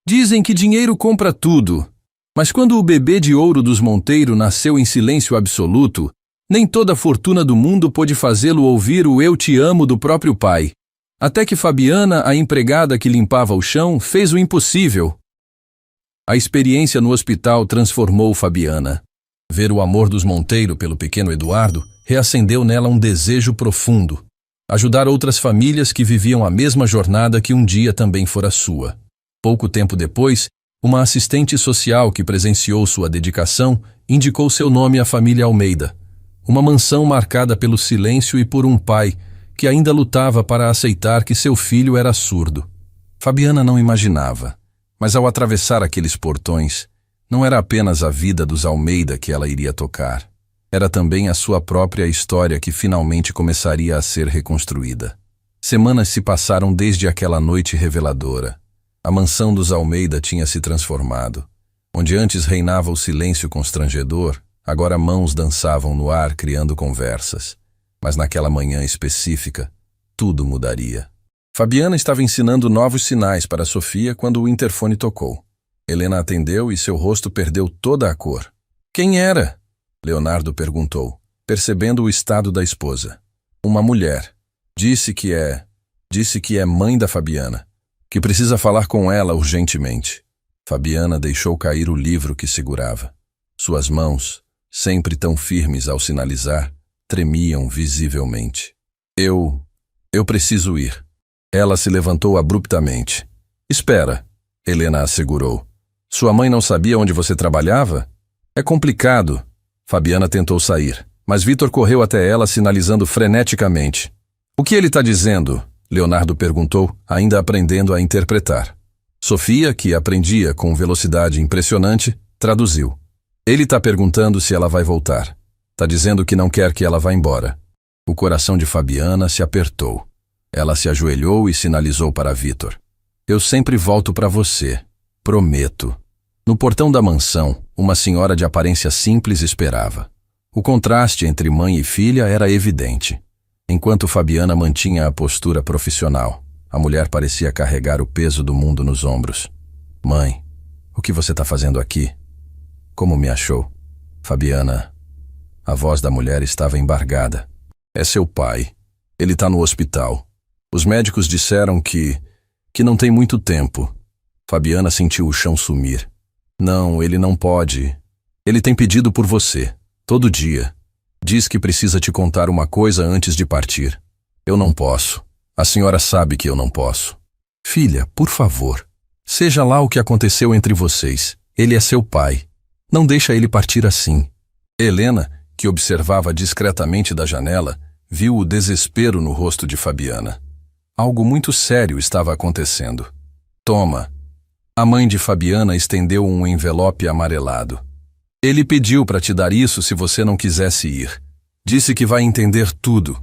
Dizem que dinheiro compra tudo, mas quando o bebê de ouro dos Monteiro nasceu em silêncio absoluto, nem toda a fortuna do mundo pôde fazê-lo ouvir o "eu te amo" do próprio pai. Até que Fabiana, a empregada que limpava o chão, fez o impossível. A experiência no hospital transformou Fabiana. Ver o amor dos Monteiro pelo pequeno Eduardo reacendeu nela um desejo profundo. Ajudar outras famílias que viviam a mesma jornada que um dia também fora sua. Pouco tempo depois, uma assistente social que presenciou sua dedicação indicou seu nome à família Almeida. Uma mansão marcada pelo silêncio e por um pai que ainda lutava para aceitar que seu filho era surdo. Fabiana não imaginava, mas ao atravessar aqueles portões, não era apenas a vida dos Almeida que ela iria tocar. Era também a sua própria história que finalmente começaria a ser reconstruída. Semanas se passaram desde aquela noite reveladora. A mansão dos Almeida tinha se transformado. Onde antes reinava o silêncio constrangedor, agora mãos dançavam no ar criando conversas. Mas naquela manhã específica, tudo mudaria. Fabiana estava ensinando novos sinais para Sofia quando o interfone tocou. Helena atendeu e seu rosto perdeu toda a cor. Quem era? Leonardo perguntou, percebendo o estado da esposa. Uma mulher. Disse que é mãe da Fabiana, que precisa falar com ela urgentemente. Fabiana deixou cair o livro que segurava. Suas mãos, sempre tão firmes ao sinalizar, tremiam visivelmente. Eu preciso ir. Ela se levantou abruptamente. Espera, Helena assegurou. Sua mãe não sabia onde você trabalhava? É complicado. Fabiana tentou sair, mas Vitor correu até ela sinalizando freneticamente. O que ele está dizendo? Leonardo perguntou, ainda aprendendo a interpretar. Sofia, que aprendia com velocidade impressionante, traduziu. Ele está perguntando se ela vai voltar. Está dizendo que não quer que ela vá embora. O coração de Fabiana se apertou. Ela se ajoelhou e sinalizou para Vitor. Eu sempre volto para você. Prometo. No portão da mansão, uma senhora de aparência simples esperava. O contraste entre mãe e filha era evidente. Enquanto Fabiana mantinha a postura profissional, a mulher parecia carregar o peso do mundo nos ombros. Mãe, o que você está fazendo aqui? Como me achou? Fabiana. A voz da mulher estava embargada. É seu pai. Ele está no hospital. Os médicos disseram que não tem muito tempo. Fabiana sentiu o chão sumir. Não, ele não pode. Ele tem pedido por você, todo dia. Diz que precisa te contar uma coisa antes de partir. Eu não posso. A senhora sabe que eu não posso. Filha, por favor. Seja lá o que aconteceu entre vocês. Ele é seu pai. Não deixa ele partir assim. Helena, que observava discretamente da janela, viu o desespero no rosto de Fabiana. Algo muito sério estava acontecendo. Toma. A mãe de Fabiana estendeu um envelope amarelado. Ele pediu para te dar isso se você não quisesse ir. Disse que vai entender tudo.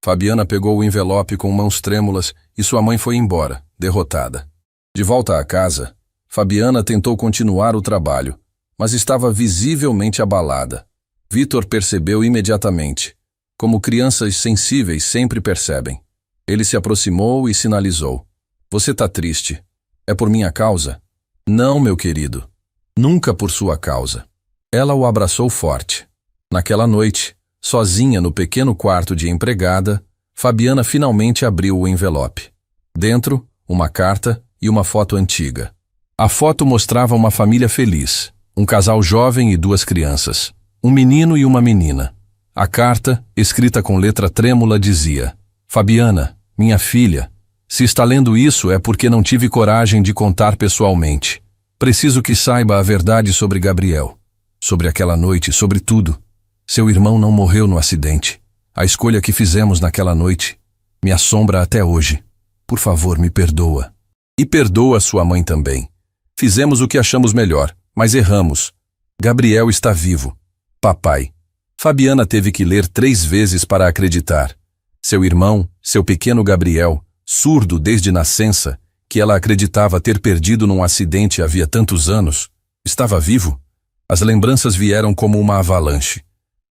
Fabiana pegou o envelope com mãos trêmulas e sua mãe foi embora, derrotada. De volta à casa, Fabiana tentou continuar o trabalho, mas estava visivelmente abalada. Vitor percebeu imediatamente, como crianças sensíveis sempre percebem. Ele se aproximou e sinalizou. Você está triste. É por minha causa? Não, meu querido. Nunca por sua causa. Ela o abraçou forte. Naquela noite, sozinha no pequeno quarto de empregada, Fabiana finalmente abriu o envelope. Dentro, uma carta e uma foto antiga. A foto mostrava uma família feliz, um casal jovem e duas crianças, um menino e uma menina. A carta, escrita com letra trêmula, dizia: Fabiana, minha filha, se está lendo isso é porque não tive coragem de contar pessoalmente. Preciso que saiba a verdade sobre Gabriel. Sobre aquela noite, sobre tudo. Seu irmão não morreu no acidente. A escolha que fizemos naquela noite me assombra até hoje. Por favor, me perdoa. E perdoa sua mãe também. Fizemos o que achamos melhor, mas erramos. Gabriel está vivo. Papai. Fabiana teve que ler 3 vezes para acreditar. Seu irmão, seu pequeno Gabriel, surdo desde nascença, que ela acreditava ter perdido num acidente havia tantos anos, estava vivo. As lembranças vieram como uma avalanche.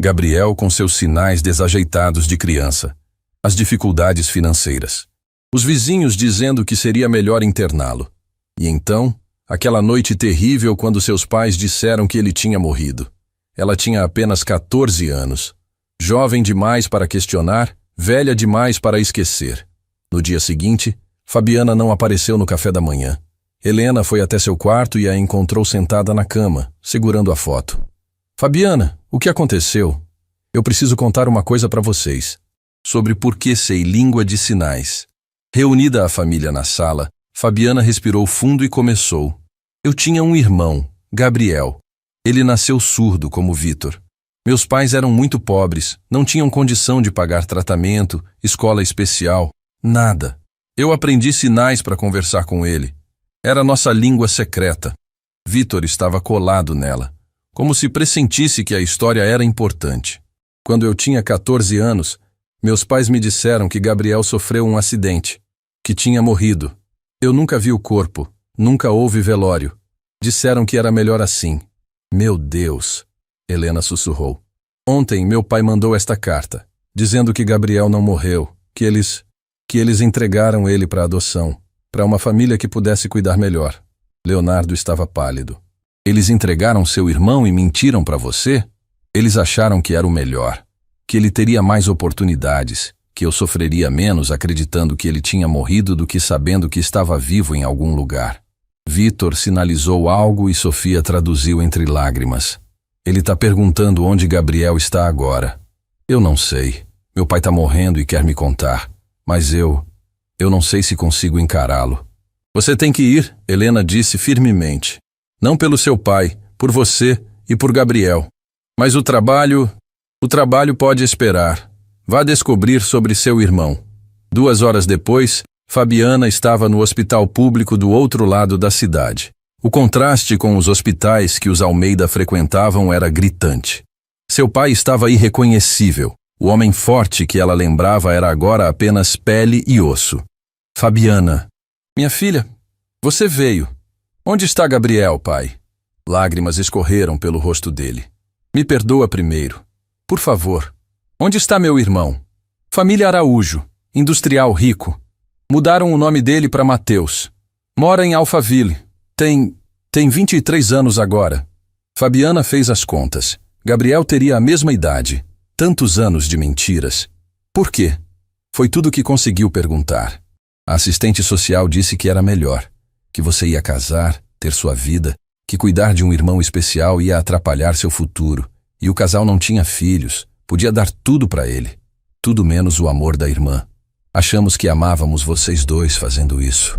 Gabriel com seus sinais desajeitados de criança. As dificuldades financeiras. Os vizinhos dizendo que seria melhor interná-lo. E então, Aquela noite terrível quando seus pais disseram que ele tinha morrido. Ela tinha apenas 14 anos. Jovem demais para questionar, velha demais para esquecer. No dia seguinte, Fabiana não apareceu no café da manhã. Helena foi até seu quarto e a encontrou sentada na cama, segurando a foto. Fabiana, o que aconteceu? Eu preciso contar uma coisa para vocês. Sobre por que sei língua de sinais. Reunida a família na sala, Fabiana respirou fundo e começou. Eu tinha um irmão, Gabriel. Ele nasceu surdo, como Vitor. Meus pais eram muito pobres, não tinham condição de pagar tratamento, escola especial, nada. Eu aprendi sinais para conversar com ele. Era nossa língua secreta. Vitor estava colado nela, como se pressentisse que a história era importante. Quando eu tinha 14 anos, meus pais me disseram que Gabriel sofreu um acidente, que tinha morrido. Eu nunca vi o corpo, nunca houve velório. Disseram que era melhor assim. Meu Deus, Helena sussurrou. Ontem meu pai mandou esta carta, dizendo que Gabriel não morreu, que eles entregaram ele para adoção, para uma família que pudesse cuidar melhor. Leonardo estava pálido. Eles entregaram seu irmão e mentiram para você? Eles acharam que era o melhor, que ele teria mais oportunidades, que eu sofreria menos acreditando que ele tinha morrido do que sabendo que estava vivo em algum lugar. Vitor sinalizou algo e Sofia traduziu entre lágrimas. Ele está perguntando onde Gabriel está agora. Eu não sei. Meu pai está morrendo e quer me contar. Mas eu não sei se consigo encará-lo. Você tem que ir, Helena disse firmemente. Não pelo seu pai, por você e por Gabriel. Mas o trabalho pode esperar. Vá descobrir sobre seu irmão. 2 horas depois, Fabiana estava no hospital público do outro lado da cidade. O contraste com os hospitais que os Almeida frequentavam era gritante. Seu pai estava irreconhecível. O homem forte que ela lembrava era agora apenas pele e osso. Fabiana. Minha filha, você veio. Onde está Gabriel, pai? Lágrimas escorreram pelo rosto dele. Me perdoa primeiro. Por favor. Onde está meu irmão? Família Araújo, industrial rico. Mudaram o nome dele para Mateus. Mora em Alphaville. Tem 23 anos agora. Fabiana fez as contas. Gabriel teria a mesma idade. Tantos anos de mentiras. Por quê? Foi tudo o que conseguiu perguntar. A assistente social disse que era melhor, que você ia casar, ter sua vida, que cuidar de um irmão especial ia atrapalhar seu futuro. E o casal não tinha filhos, podia dar tudo para ele. Tudo menos o amor da irmã. Achamos que amávamos vocês dois fazendo isso.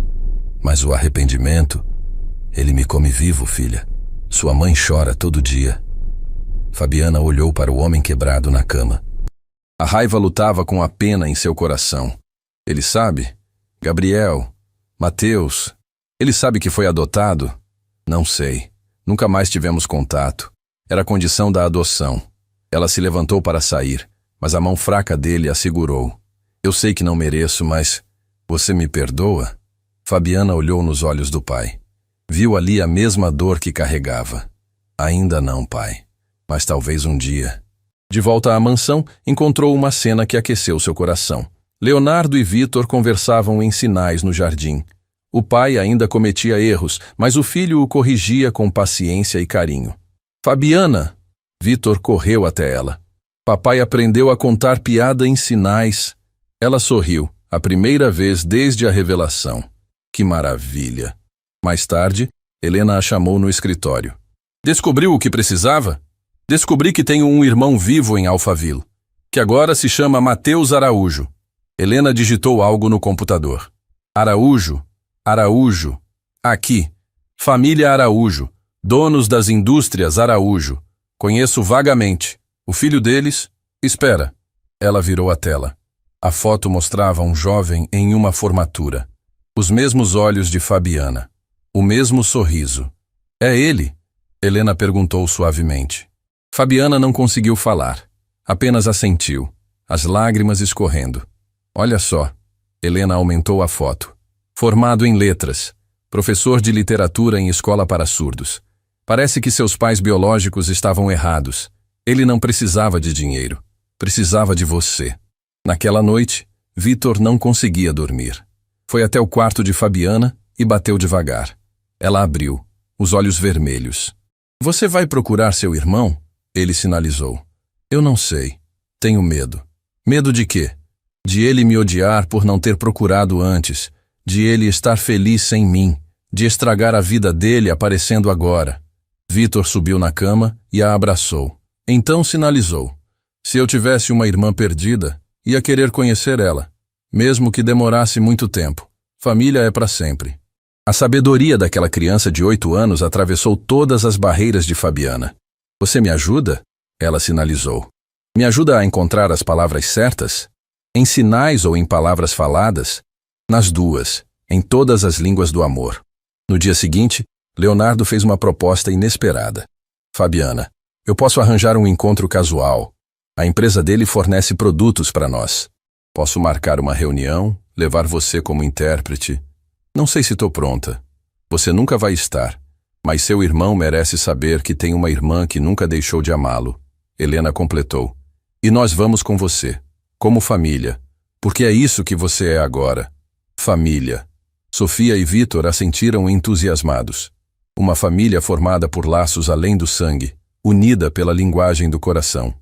Mas o arrependimento, ele me come vivo, filha. Sua mãe chora todo dia. Fabiana olhou para o homem quebrado na cama. A raiva lutava com a pena em seu coração. Ele sabe? Gabriel, Mateus, ele sabe que foi adotado? Não sei. Nunca mais tivemos contato. Era a condição da adoção. Ela se levantou para sair, mas a mão fraca dele a segurou. Eu sei que não mereço, mas você me perdoa? Fabiana olhou nos olhos do pai. Viu ali a mesma dor que carregava. Ainda não, pai. Mas talvez um dia. De volta à mansão, encontrou uma cena que aqueceu seu coração. Leonardo e Vitor conversavam em sinais no jardim. O pai ainda cometia erros, mas o filho o corrigia com paciência e carinho. Fabiana! Vitor correu até ela. Papai aprendeu a contar piada em sinais. Ela sorriu, a primeira vez desde a revelação. Que maravilha! Mais tarde, Helena a chamou no escritório. Descobriu o que precisava? Descobri que tenho um irmão vivo em Alphaville, que agora se chama Mateus Araújo. Helena digitou algo no computador. Araújo, Araújo, aqui. Família Araújo, donos das indústrias Araújo. Conheço vagamente. O filho deles... Espera. Ela virou a tela. A foto mostrava um jovem em uma formatura. Os mesmos olhos de Fabiana. O mesmo sorriso. É ele? Helena perguntou suavemente. Fabiana não conseguiu falar. Apenas assentiu, as lágrimas escorrendo. Olha só. Helena aumentou a foto. Formado em letras. Professor de literatura em escola para surdos. Parece que seus pais biológicos estavam errados. Ele não precisava de dinheiro. Precisava de você. Naquela noite, Vitor não conseguia dormir. Foi até o quarto de Fabiana e bateu devagar. Ela abriu, os olhos vermelhos. Você vai procurar seu irmão? Ele sinalizou. Eu não sei. Tenho medo. Medo de quê? De ele me odiar por não ter procurado antes, de ele estar feliz sem mim, de estragar a vida dele aparecendo agora. Vitor subiu na cama e a abraçou. Então sinalizou. Se eu tivesse uma irmã perdida, ia querer conhecer ela, mesmo que demorasse muito tempo. Família é para sempre. A sabedoria daquela criança de 8 anos atravessou todas as barreiras de Fabiana. Você me ajuda? Ela sinalizou. Me ajuda a encontrar as palavras certas? Em sinais ou em palavras faladas? Nas duas, em todas as línguas do amor. No dia seguinte, Leonardo fez uma proposta inesperada. Fabiana, eu posso arranjar um encontro casual. A empresa dele fornece produtos para nós. Posso marcar uma reunião, levar você como intérprete. Não sei se estou pronta. Você nunca vai estar. Mas seu irmão merece saber que tem uma irmã que nunca deixou de amá-lo. Helena completou. E nós vamos com você, como família, porque é isso que você é agora. Família. Sofia e Vitor assentiram entusiasmados. Uma família formada por laços além do sangue, unida pela linguagem do coração.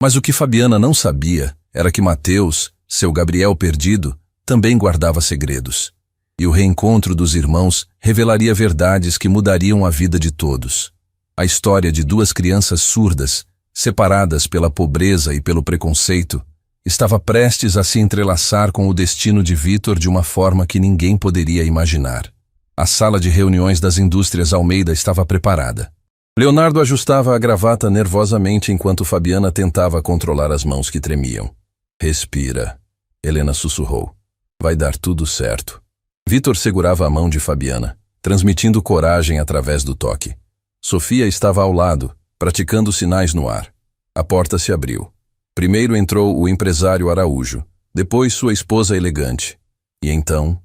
Mas o que Fabiana não sabia era que Mateus, seu Gabriel perdido, também guardava segredos. E o reencontro dos irmãos revelaria verdades que mudariam a vida de todos. A história de duas crianças surdas, separadas pela pobreza e pelo preconceito, estava prestes a se entrelaçar com o destino de Vitor de uma forma que ninguém poderia imaginar. A sala de reuniões das indústrias Almeida estava preparada. Leonardo ajustava a gravata nervosamente enquanto Fabiana tentava controlar as mãos que tremiam. Respira, Helena sussurrou. Vai dar tudo certo. Vitor segurava a mão de Fabiana, transmitindo coragem através do toque. Sofia estava ao lado, praticando sinais no ar. A porta se abriu. Primeiro entrou o empresário Araújo, depois sua esposa elegante. E então,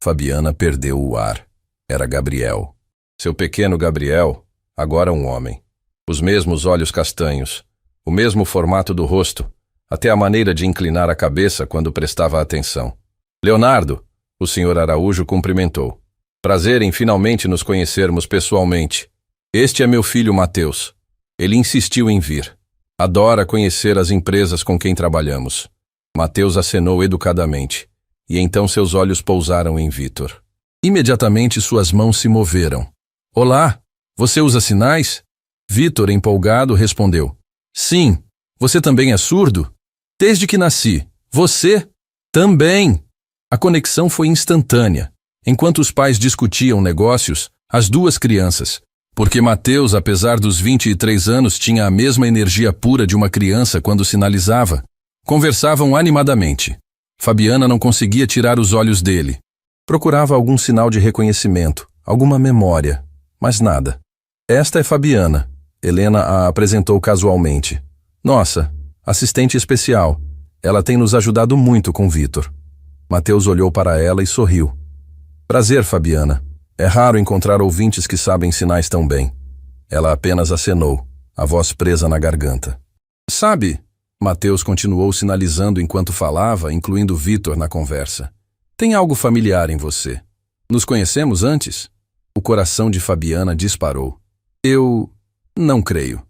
Fabiana perdeu o ar. Era Gabriel. Seu pequeno Gabriel, agora um homem. Os mesmos olhos castanhos, o mesmo formato do rosto, até a maneira de inclinar a cabeça quando prestava atenção. Leonardo, o senhor Araújo cumprimentou. Prazer em finalmente nos conhecermos pessoalmente. Este é meu filho Mateus. Ele insistiu em vir. Adora conhecer as empresas com quem trabalhamos. Mateus acenou educadamente, e então seus olhos pousaram em Vitor. Imediatamente suas mãos se moveram. Olá, você usa sinais? Vitor, empolgado, respondeu. Sim, você também é surdo? Desde que nasci. Você? Também! A conexão foi instantânea. Enquanto os pais discutiam negócios, as duas crianças, porque Mateus, apesar dos 23 anos, tinha a mesma energia pura de uma criança quando sinalizava, conversavam animadamente. Fabiana não conseguia tirar os olhos dele. Procurava algum sinal de reconhecimento, alguma memória, mas nada. Esta é Fabiana, Helena a apresentou casualmente. Nossa, assistente especial. Ela tem nos ajudado muito com Vitor. Mateus olhou para ela e sorriu. Prazer, Fabiana. É raro encontrar ouvintes que sabem sinais tão bem. Ela apenas acenou, a voz presa na garganta. Sabe, Mateus continuou sinalizando enquanto falava, incluindo Vitor na conversa. Tem algo familiar em você. Nos conhecemos antes? O coração de Fabiana disparou. Eu não creio.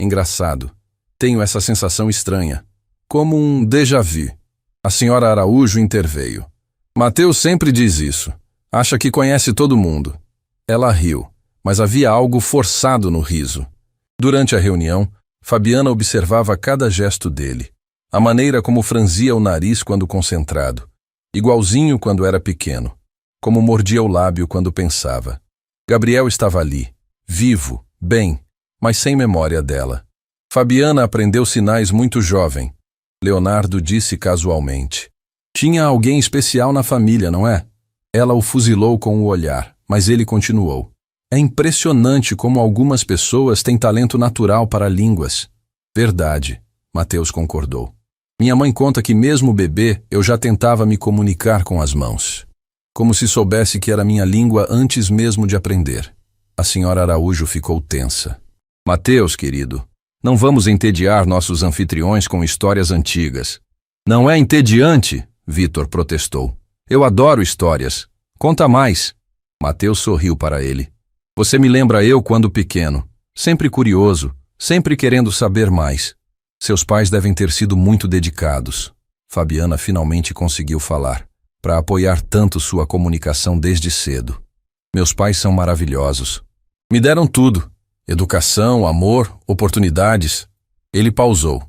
Engraçado. Tenho essa sensação estranha. Como um déjà vu. A senhora Araújo interveio. Mateus sempre diz isso. Acha que conhece todo mundo. Ela riu, mas havia algo forçado no riso. Durante a reunião, Fabiana observava cada gesto dele. A maneira como franzia o nariz quando concentrado. Igualzinho quando era pequeno. Como mordia o lábio quando pensava. Gabriel estava ali, vivo, bem, mas sem memória dela. Fabiana aprendeu sinais muito jovem. Leonardo disse casualmente. Tinha alguém especial na família, não é? Ela o fuzilou com o olhar, mas ele continuou. É impressionante como algumas pessoas têm talento natural para línguas. Verdade, Mateus concordou. Minha mãe conta que mesmo bebê eu já tentava me comunicar com as mãos. Como se soubesse que era minha língua antes mesmo de aprender. A senhora Araújo ficou tensa. Mateus, querido, não vamos entediar nossos anfitriões com histórias antigas. Não é entediante, Vitor protestou. Eu adoro histórias. Conta mais. Mateus sorriu para ele. Você me lembra eu quando pequeno, sempre curioso, sempre querendo saber mais. Seus pais devem ter sido muito dedicados. Fabiana finalmente conseguiu falar, para apoiar tanto sua comunicação desde cedo. Meus pais são maravilhosos. Me deram tudo: educação, amor, oportunidades. Ele pausou.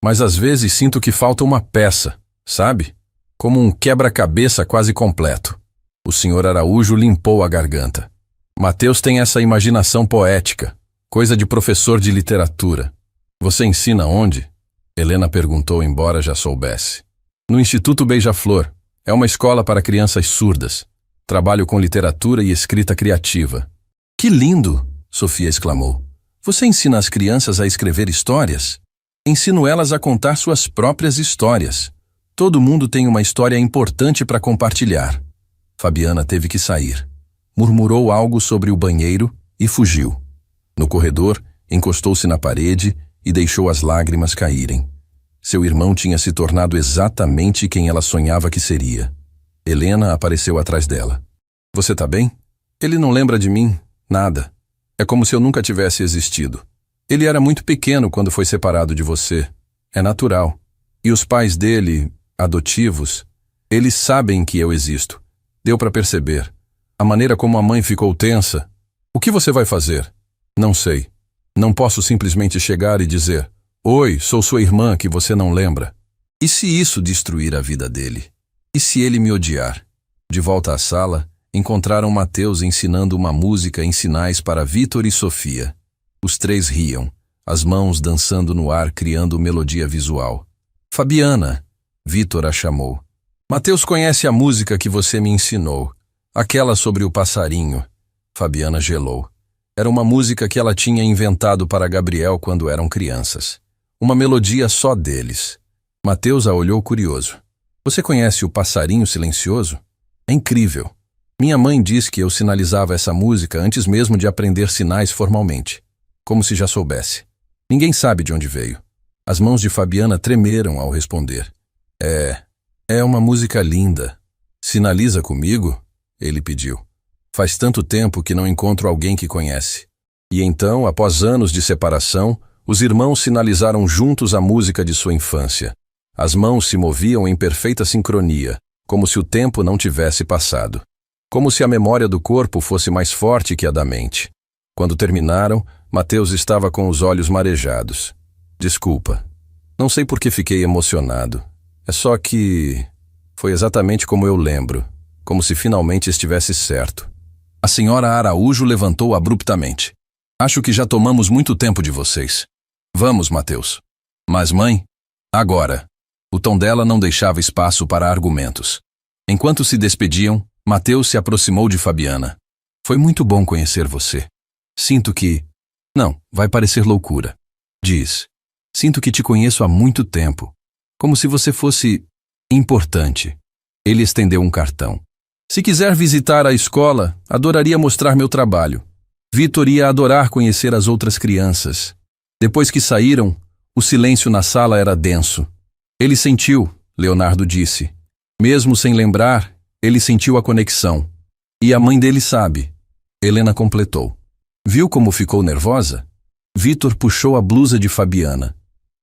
Mas às vezes sinto que falta uma peça, sabe? Como um quebra-cabeça quase completo. O Sr. Araújo limpou a garganta. Mateus tem essa imaginação poética, coisa de professor de literatura. Você ensina onde? Helena perguntou, embora já soubesse. No Instituto Beija-Flor. É uma escola para crianças surdas. Trabalho com literatura e escrita criativa. Que lindo! Sofia exclamou. Você ensina as crianças a escrever histórias? Ensino elas a contar suas próprias histórias. Todo mundo tem uma história importante para compartilhar. Fabiana teve que sair. Murmurou algo sobre o banheiro e fugiu. No corredor, encostou-se na parede e deixou as lágrimas caírem. Seu irmão tinha se tornado exatamente quem ela sonhava que seria. Helena apareceu atrás dela. Você tá bem? Ele não lembra de mim, nada. É como se eu nunca tivesse existido. Ele era muito pequeno quando foi separado de você. É natural. E os pais dele, adotivos, eles sabem que eu existo. Deu para perceber. A maneira como a mãe ficou tensa. O que você vai fazer? Não sei. Não posso simplesmente chegar e dizer: oi, sou sua irmã que você não lembra. E se isso destruir a vida dele? E se ele me odiar? De volta à sala, encontraram Mateus ensinando uma música em sinais para Vitor e Sofia. Os três riam, as mãos dançando no ar, criando melodia visual. Fabiana, Vitor a chamou. Mateus conhece a música que você me ensinou, aquela sobre o passarinho. Fabiana gelou. Era uma música que ela tinha inventado para Gabriel quando eram crianças. Uma melodia só deles. Mateus a olhou curioso. Você conhece o Passarinho Silencioso? É incrível. Minha mãe diz que eu sinalizava essa música antes mesmo de aprender sinais formalmente. Como se já soubesse. Ninguém sabe de onde veio. As mãos de Fabiana tremeram ao responder. É uma música linda. Sinaliza comigo? Ele pediu. Faz tanto tempo que não encontro alguém que conhece. E então, após anos de separação, os irmãos sinalizaram juntos a música de sua infância. As mãos se moviam em perfeita sincronia, como se o tempo não tivesse passado. Como se a memória do corpo fosse mais forte que a da mente. Quando terminaram, Mateus estava com os olhos marejados. Desculpa. Não sei por que fiquei emocionado. É só que... foi exatamente como eu lembro. Como se finalmente estivesse certo. A senhora Araújo levantou abruptamente. Acho que já tomamos muito tempo de vocês. Vamos, Mateus. Mas, mãe? Agora. O tom dela não deixava espaço para argumentos. Enquanto se despediam, Mateus se aproximou de Fabiana. Foi muito bom conhecer você. Sinto que... Não, vai parecer loucura. Diz. Sinto que te conheço há muito tempo. Como se você fosse... importante. Ele estendeu um cartão. Se quiser visitar a escola, adoraria mostrar meu trabalho. Vitor ia adorar conhecer as outras crianças. Depois que saíram, o silêncio na sala era denso. Ele sentiu, Leonardo disse. Mesmo sem lembrar, ele sentiu a conexão. E a mãe dele sabe. Helena completou. Viu como ficou nervosa? Vitor puxou a blusa de Fabiana.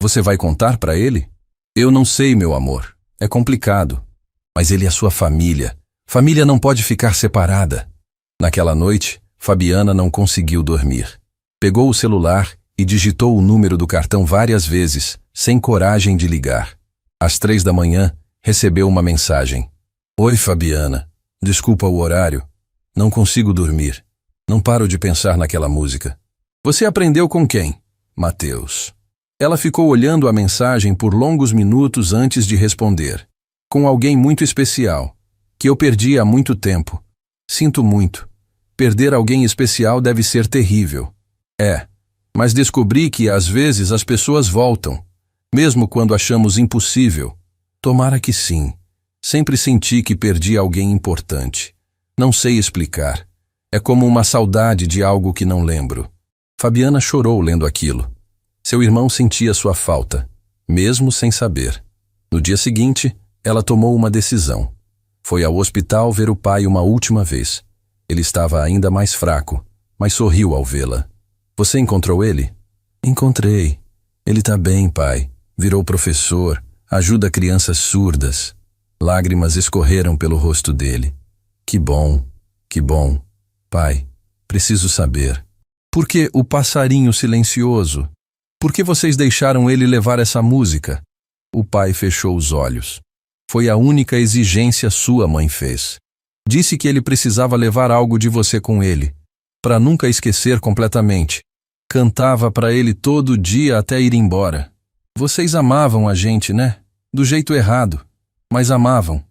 Você vai contar para ele? Eu não sei, meu amor. É complicado. Mas ele é sua família. Família não pode ficar separada. Naquela noite, Fabiana não conseguiu dormir. Pegou o celular e digitou o número do cartão várias vezes, sem coragem de ligar. Às 3 da manhã, recebeu uma mensagem. Oi, Fabiana. Desculpa o horário. Não consigo dormir. Não paro de pensar naquela música. Você aprendeu com quem? Mateus. Ela ficou olhando a mensagem por longos minutos antes de responder. Com alguém muito especial, que eu perdi há muito tempo. Sinto muito. Perder alguém especial deve ser terrível. Mas descobri que às vezes as pessoas voltam, mesmo quando achamos impossível. Tomara que sim. Sempre senti que perdi alguém importante. Não sei explicar. É como uma saudade de algo que não lembro. Fabiana chorou lendo aquilo. Seu irmão sentia sua falta, mesmo sem saber. No dia seguinte, ela tomou uma decisão. Foi ao hospital ver o pai uma última vez. Ele estava ainda mais fraco, mas sorriu ao vê-la. Você encontrou ele? Encontrei. Ele tá bem, pai. Virou professor, ajuda crianças surdas. Lágrimas escorreram pelo rosto dele. Que bom, que bom. Pai, preciso saber. Por que o passarinho silencioso? Por que vocês deixaram ele levar essa música? O pai fechou os olhos. Foi a única exigência sua mãe fez. Disse que ele precisava levar algo de você com ele, para nunca esquecer completamente. Cantava para ele todo dia até ir embora. Vocês amavam a gente, né? Do jeito errado, mas amavam.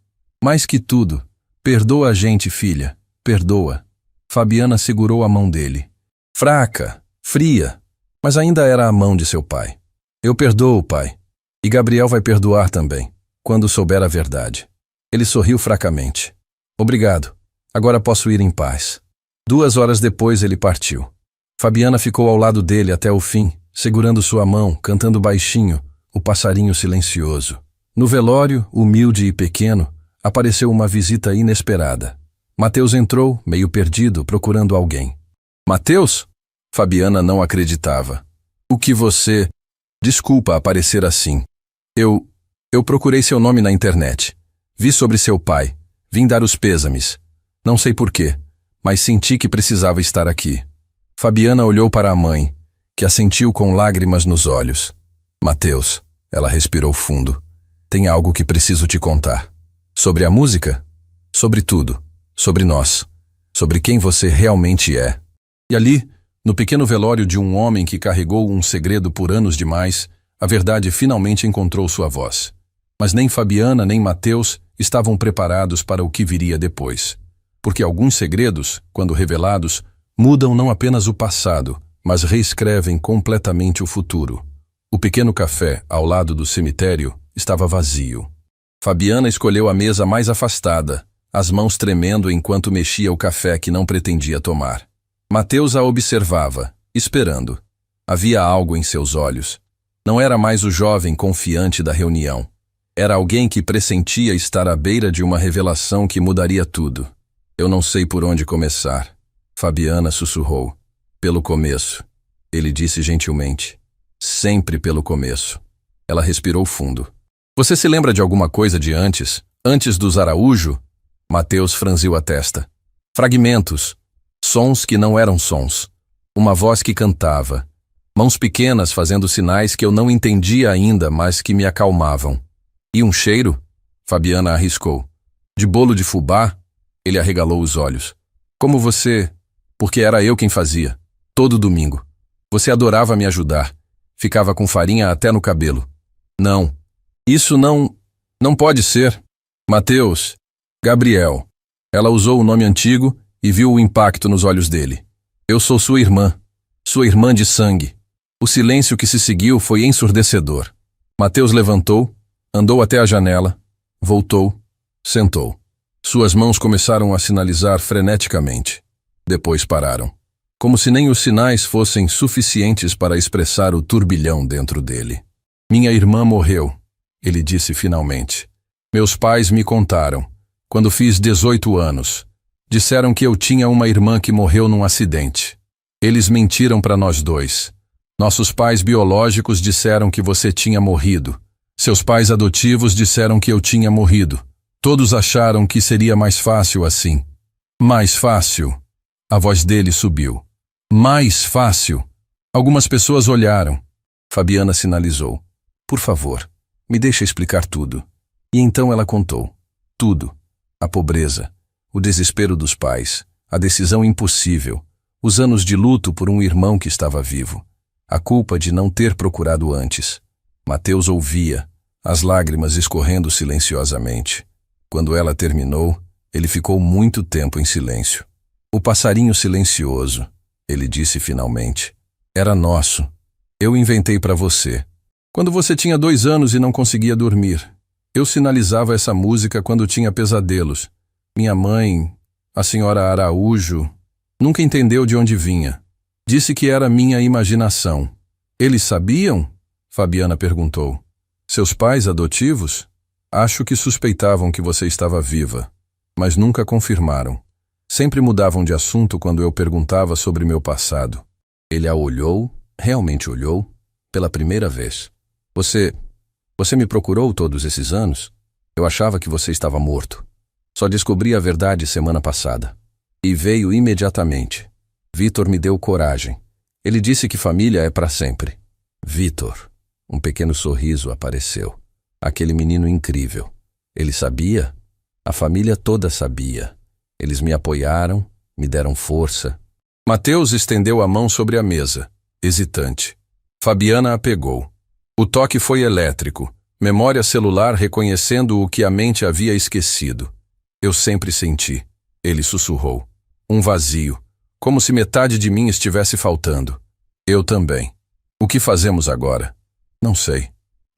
Mais que tudo, perdoa a gente, filha, perdoa. Fabiana segurou a mão dele. Fraca, fria, mas ainda era a mão de seu pai. Eu perdoo, pai. E Gabriel vai perdoar também, quando souber a verdade. Ele sorriu fracamente. Obrigado. Agora posso ir em paz. 2 horas depois ele partiu. Fabiana ficou ao lado dele até o fim, segurando sua mão, cantando baixinho, o passarinho silencioso. No velório, humilde e pequeno, apareceu uma visita inesperada. Mateus entrou, meio perdido, procurando alguém. Mateus? Fabiana não acreditava. O que você... Desculpa aparecer assim. Eu procurei seu nome na internet. Vi sobre seu pai. Vim dar os pêsames. Não sei porquê, mas senti que precisava estar aqui. Fabiana olhou para a mãe, que assentiu com lágrimas nos olhos. Mateus, ela respirou fundo. Tem algo que preciso te contar. Sobre a música? Sobre tudo. Sobre nós. Sobre quem você realmente é. E ali, no pequeno velório de um homem que carregou um segredo por anos demais, a verdade finalmente encontrou sua voz. Mas nem Fabiana nem Mateus estavam preparados para o que viria depois. Porque alguns segredos, quando revelados, mudam não apenas o passado, mas reescrevem completamente o futuro. O pequeno café, ao lado do cemitério, estava vazio. Fabiana escolheu a mesa mais afastada, as mãos tremendo enquanto mexia o café que não pretendia tomar. Mateus a observava, esperando. Havia algo em seus olhos. Não era mais o jovem confiante da reunião. Era alguém que pressentia estar à beira de uma revelação que mudaria tudo. Eu não sei por onde começar. Fabiana sussurrou. Pelo começo. Ele disse gentilmente. Sempre pelo começo. Ela respirou fundo. Você se lembra de alguma coisa de antes? Antes dos Araújo? Mateus franziu a testa. Fragmentos. Sons que não eram sons. Uma voz que cantava. Mãos pequenas fazendo sinais que eu não entendia ainda, mas que me acalmavam. E um cheiro? Fabiana arriscou. De bolo de fubá? Ele arregalou os olhos. Como você... Porque era eu quem fazia. Todo domingo. Você adorava me ajudar. Ficava com farinha até no cabelo. Não. Isso não... Não pode ser. Mateus. Gabriel. Ela usou o nome antigo e viu o impacto nos olhos dele. Eu sou sua irmã. Sua irmã de sangue. O silêncio que se seguiu foi ensurdecedor. Mateus levantou, andou até a janela, voltou, sentou. Suas mãos começaram a sinalizar freneticamente. Depois pararam. Como se nem os sinais fossem suficientes para expressar o turbilhão dentro dele. Minha irmã morreu, ele disse finalmente. Meus pais me contaram, quando fiz 18 anos. Disseram que eu tinha uma irmã que morreu num acidente. Eles mentiram para nós dois. Nossos pais biológicos disseram que você tinha morrido. Seus pais adotivos disseram que eu tinha morrido. Todos acharam que seria mais fácil assim. Mais fácil. A voz dele subiu. Mais fácil. Algumas pessoas olharam. Fabiana sinalizou. Por favor, me deixa explicar tudo. E então ela contou. Tudo. A pobreza. O desespero dos pais. A decisão impossível. Os anos de luto por um irmão que estava vivo. A culpa de não ter procurado antes. Mateus ouvia, as lágrimas escorrendo silenciosamente. Quando ela terminou, ele ficou muito tempo em silêncio. O passarinho silencioso, ele disse finalmente. Era nosso. Eu inventei para você. Quando você tinha 2 anos e não conseguia dormir. Eu sinalizava essa música quando tinha pesadelos. Minha mãe, a senhora Araújo, nunca entendeu de onde vinha. Disse que era minha imaginação. Eles sabiam? Fabiana perguntou. Seus pais adotivos? Acho que suspeitavam que você estava viva, mas nunca confirmaram. Sempre mudavam de assunto quando eu perguntava sobre meu passado. Ele a olhou, realmente olhou, pela primeira vez. Você me procurou todos esses anos? Eu achava que você estava morto. Só descobri a verdade semana passada. E veio imediatamente. Vitor me deu coragem. Ele disse que família é para sempre. Vitor. Um pequeno sorriso apareceu. Aquele menino incrível. Ele sabia? A família toda sabia. Eles me apoiaram, me deram força. Mateus estendeu a mão sobre a mesa, hesitante. Fabiana a pegou. O toque foi elétrico, memória celular reconhecendo o que a mente havia esquecido. Eu sempre senti, ele sussurrou, um vazio, como se metade de mim estivesse faltando. Eu também. O que fazemos agora? Não sei.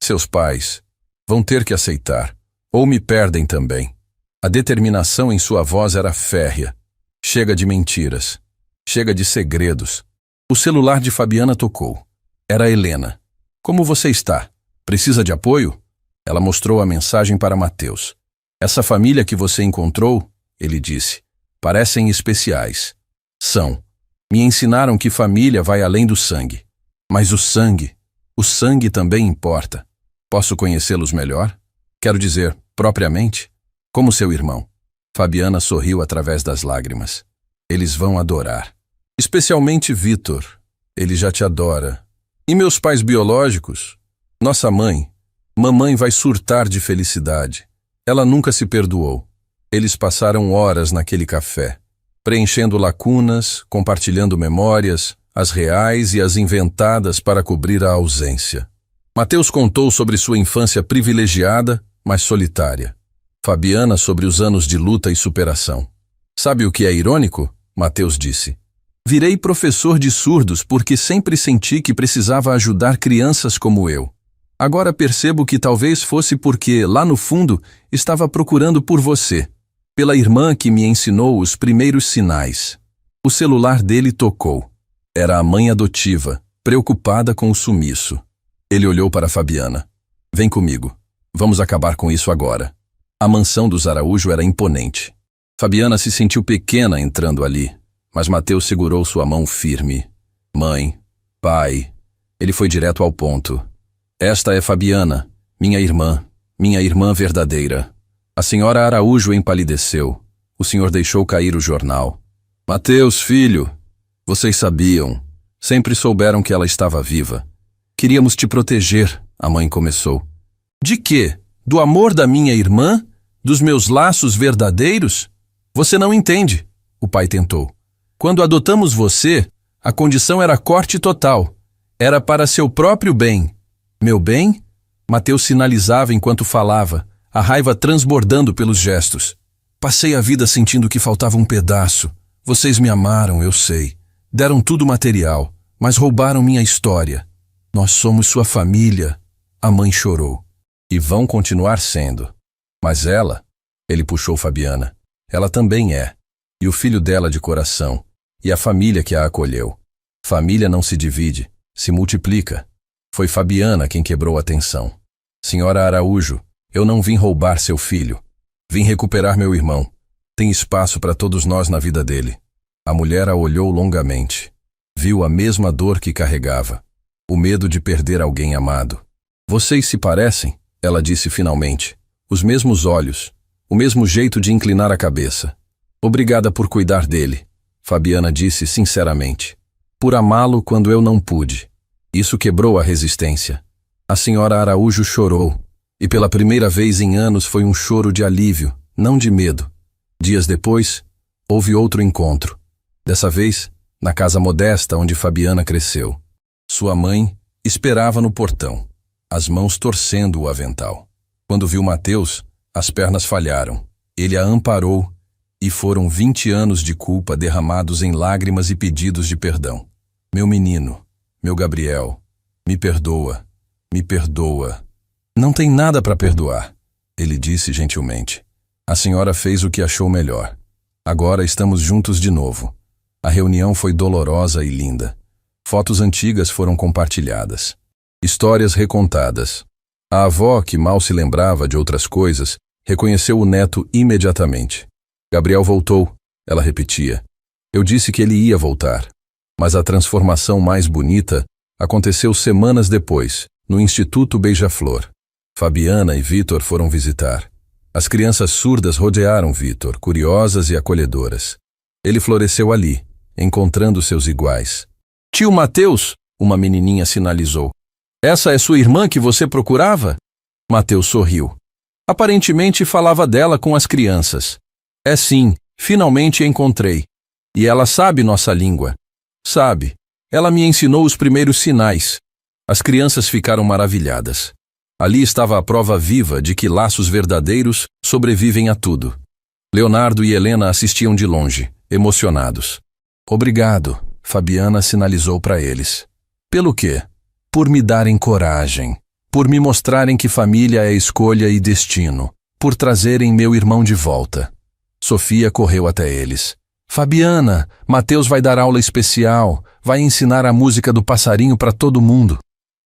Seus pais vão ter que aceitar, ou me perdem também. A determinação em sua voz era férrea. Chega de mentiras. Chega de segredos. O celular de Fabiana tocou. Era Helena. Como você está? Precisa de apoio? Ela mostrou a mensagem para Mateus. Essa família que você encontrou, ele disse, parecem especiais. São. Me ensinaram que família vai além do sangue. Mas o sangue também importa. Posso conhecê-los melhor? Quero dizer, propriamente? Como seu irmão. Fabiana sorriu através das lágrimas. Eles vão adorar. Especialmente Vitor. Ele já te adora. E meus pais biológicos? Nossa mãe. Mamãe vai surtar de felicidade. Ela nunca se perdoou. Eles passaram horas naquele café, preenchendo lacunas, compartilhando memórias, as reais e as inventadas para cobrir a ausência. Mateus contou sobre sua infância privilegiada, mas solitária. Fabiana sobre os anos de luta e superação. Sabe o que é irônico? Mateus disse. Virei professor de surdos porque sempre senti que precisava ajudar crianças como eu. Agora percebo que talvez fosse porque, lá no fundo, estava procurando por você, pela irmã que me ensinou os primeiros sinais. O celular dele tocou. Era a mãe adotiva, preocupada com o sumiço. Ele olhou para Fabiana. Vem comigo. Vamos acabar com isso agora. A mansão dos Araújo era imponente. Fabiana se sentiu pequena entrando ali, mas Mateus segurou sua mão firme. Mãe, pai. Ele foi direto ao ponto. Esta é Fabiana, minha irmã verdadeira. A senhora Araújo empalideceu. O senhor deixou cair o jornal. Mateus, filho, vocês sabiam. Sempre souberam que ela estava viva. Queríamos te proteger, a mãe começou. De quê? Do amor da minha irmã? Dos meus laços verdadeiros? Você não entende, o pai tentou. Quando adotamos você, a condição era corte total. Era para seu próprio bem. Meu bem? Mateus sinalizava enquanto falava, a raiva transbordando pelos gestos. Passei a vida sentindo que faltava um pedaço. Vocês me amaram, eu sei. Deram tudo material, mas roubaram minha história. Nós somos sua família. A mãe chorou. E vão continuar sendo. Mas ela, ele puxou Fabiana, ela também é. E o filho dela de coração. E a família que a acolheu. Família não se divide, se multiplica. Foi Fabiana quem quebrou a tensão. Senhora Araújo, eu não vim roubar seu filho. Vim recuperar meu irmão. Tem espaço para todos nós na vida dele. A mulher a olhou longamente. Viu a mesma dor que carregava. O medo de perder alguém amado. Vocês se parecem, ela disse finalmente. Os mesmos olhos, o mesmo jeito de inclinar a cabeça. Obrigada por cuidar dele, Fabiana disse sinceramente. Por amá-lo quando eu não pude. Isso quebrou a resistência. A senhora Araújo chorou. E pela primeira vez em anos foi um choro de alívio, não de medo. Dias depois, houve outro encontro. Dessa vez, na casa modesta onde Fabiana cresceu. Sua mãe esperava no portão, as mãos torcendo o avental. Quando viu Mateus, as pernas falharam. Ele a amparou e foram 20 anos de culpa derramados em lágrimas e pedidos de perdão. Meu menino, meu Gabriel, me perdoa, me perdoa. Não tem nada para perdoar, ele disse gentilmente. A senhora fez o que achou melhor. Agora estamos juntos de novo. A reunião foi dolorosa e linda. Fotos antigas foram compartilhadas. Histórias recontadas. A avó, que mal se lembrava de outras coisas, reconheceu o neto imediatamente. Gabriel voltou, Ela repetia. Eu disse que ele ia voltar. Mas a transformação mais bonita aconteceu semanas depois, no Instituto Beija-Flor. Fabiana e Vitor foram visitar. As crianças surdas rodearam Vitor, curiosas e acolhedoras. Ele floresceu ali, encontrando seus iguais. Tio Mateus, uma menininha sinalizou. Essa é sua irmã que você procurava? Mateus sorriu. Aparentemente falava dela com as crianças. É sim, finalmente a encontrei. E ela sabe nossa língua. Sabe, ela me ensinou os primeiros sinais. As crianças ficaram maravilhadas. Ali estava a prova viva de que laços verdadeiros sobrevivem a tudo. Leonardo e Helena assistiam de longe, emocionados. Obrigado, Fabiana sinalizou para eles. Pelo quê? Por me darem coragem. Por me mostrarem que família é escolha e destino. Por trazerem meu irmão de volta. Sofia correu até eles. Fabiana, Mateus vai dar aula especial, vai ensinar a música do passarinho para todo mundo.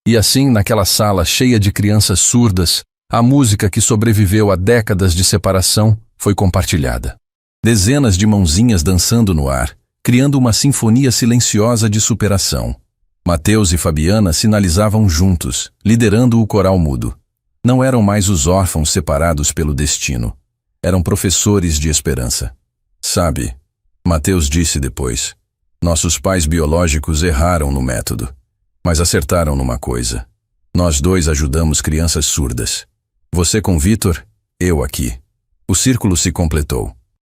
E assim, naquela sala cheia de crianças surdas, a música que sobreviveu a décadas de separação foi compartilhada. Dezenas de mãozinhas dançando no ar, criando uma sinfonia silenciosa de superação. Mateus e Fabiana sinalizavam juntos, liderando o coral mudo. Não eram mais os órfãos separados pelo destino. Eram professores de esperança. Sabe, Mateus disse depois, nossos pais biológicos erraram no método, mas acertaram numa coisa. Nós dois ajudamos crianças surdas. Você com Vitor, eu aqui. O círculo se completou.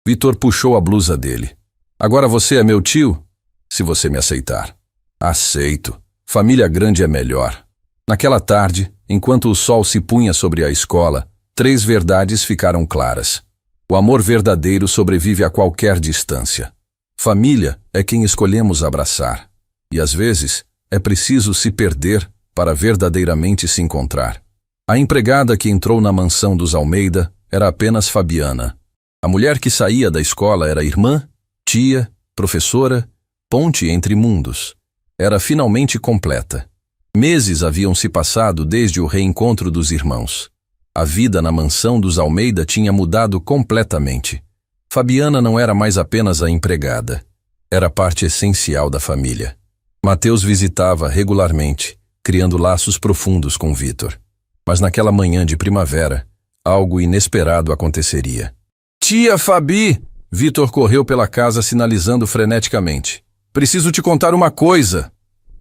Vitor puxou a blusa dele. Agora você é meu tio? Se você me aceitar. Aceito. Família grande é melhor. Naquela tarde, enquanto o sol se punha sobre a escola, 3 verdades ficaram claras. O amor verdadeiro sobrevive a qualquer distância. Família é quem escolhemos abraçar. E às vezes, é preciso se perder para verdadeiramente se encontrar. A empregada que entrou na mansão dos Almeida era apenas Fabiana. A mulher que saía da escola era irmã, tia, professora, ponte entre mundos. Era finalmente completa. Meses haviam se passado desde o reencontro dos irmãos. A vida na mansão dos Almeida tinha mudado completamente. Fabiana não era mais apenas a empregada. Era parte essencial da família. Mateus visitava regularmente, criando laços profundos com Vitor. Mas naquela manhã de primavera, algo inesperado aconteceria. Tia Fabi! Vitor correu pela casa sinalizando freneticamente. Preciso te contar uma coisa.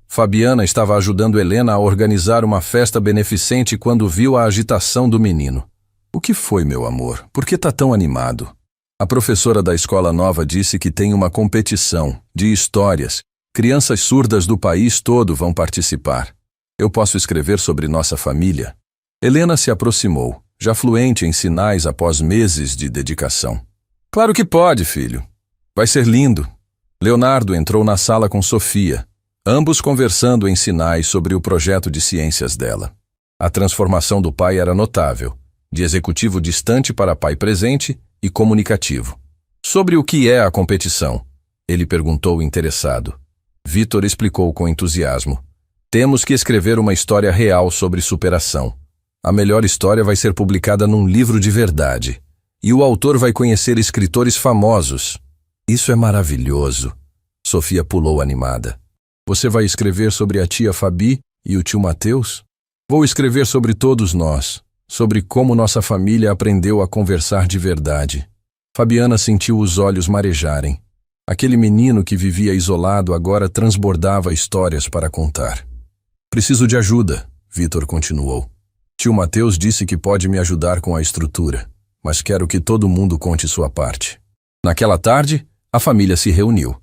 Fabiana estava ajudando Helena a organizar uma festa beneficente quando viu a agitação do menino. O que foi, meu amor? Por que tá tão animado? A professora da escola nova disse que tem uma competição de histórias. Crianças surdas do país todo vão participar. Eu posso escrever sobre nossa família? Helena se aproximou, já fluente em sinais após meses de dedicação. Claro que pode, filho. Vai ser lindo. Leonardo entrou na sala com Sofia, ambos conversando em sinais sobre o projeto de ciências dela. A transformação do pai era notável, de executivo distante para pai presente e comunicativo. Sobre o que é a competição? Ele perguntou interessado. Vitor explicou com entusiasmo. Temos que escrever uma história real sobre superação. A melhor história vai ser publicada num livro de verdade. E o autor vai conhecer escritores famosos. Isso é maravilhoso. Sofia pulou animada. Você vai escrever sobre a tia Fabi e o tio Mateus? Vou escrever sobre todos nós, sobre como nossa família aprendeu a conversar de verdade. Fabiana sentiu os olhos marejarem. Aquele menino que vivia isolado agora transbordava histórias para contar. Preciso de ajuda, Vitor continuou. Tio Mateus disse que pode me ajudar com a estrutura, mas quero que todo mundo conte sua parte. Naquela tarde, a família se reuniu.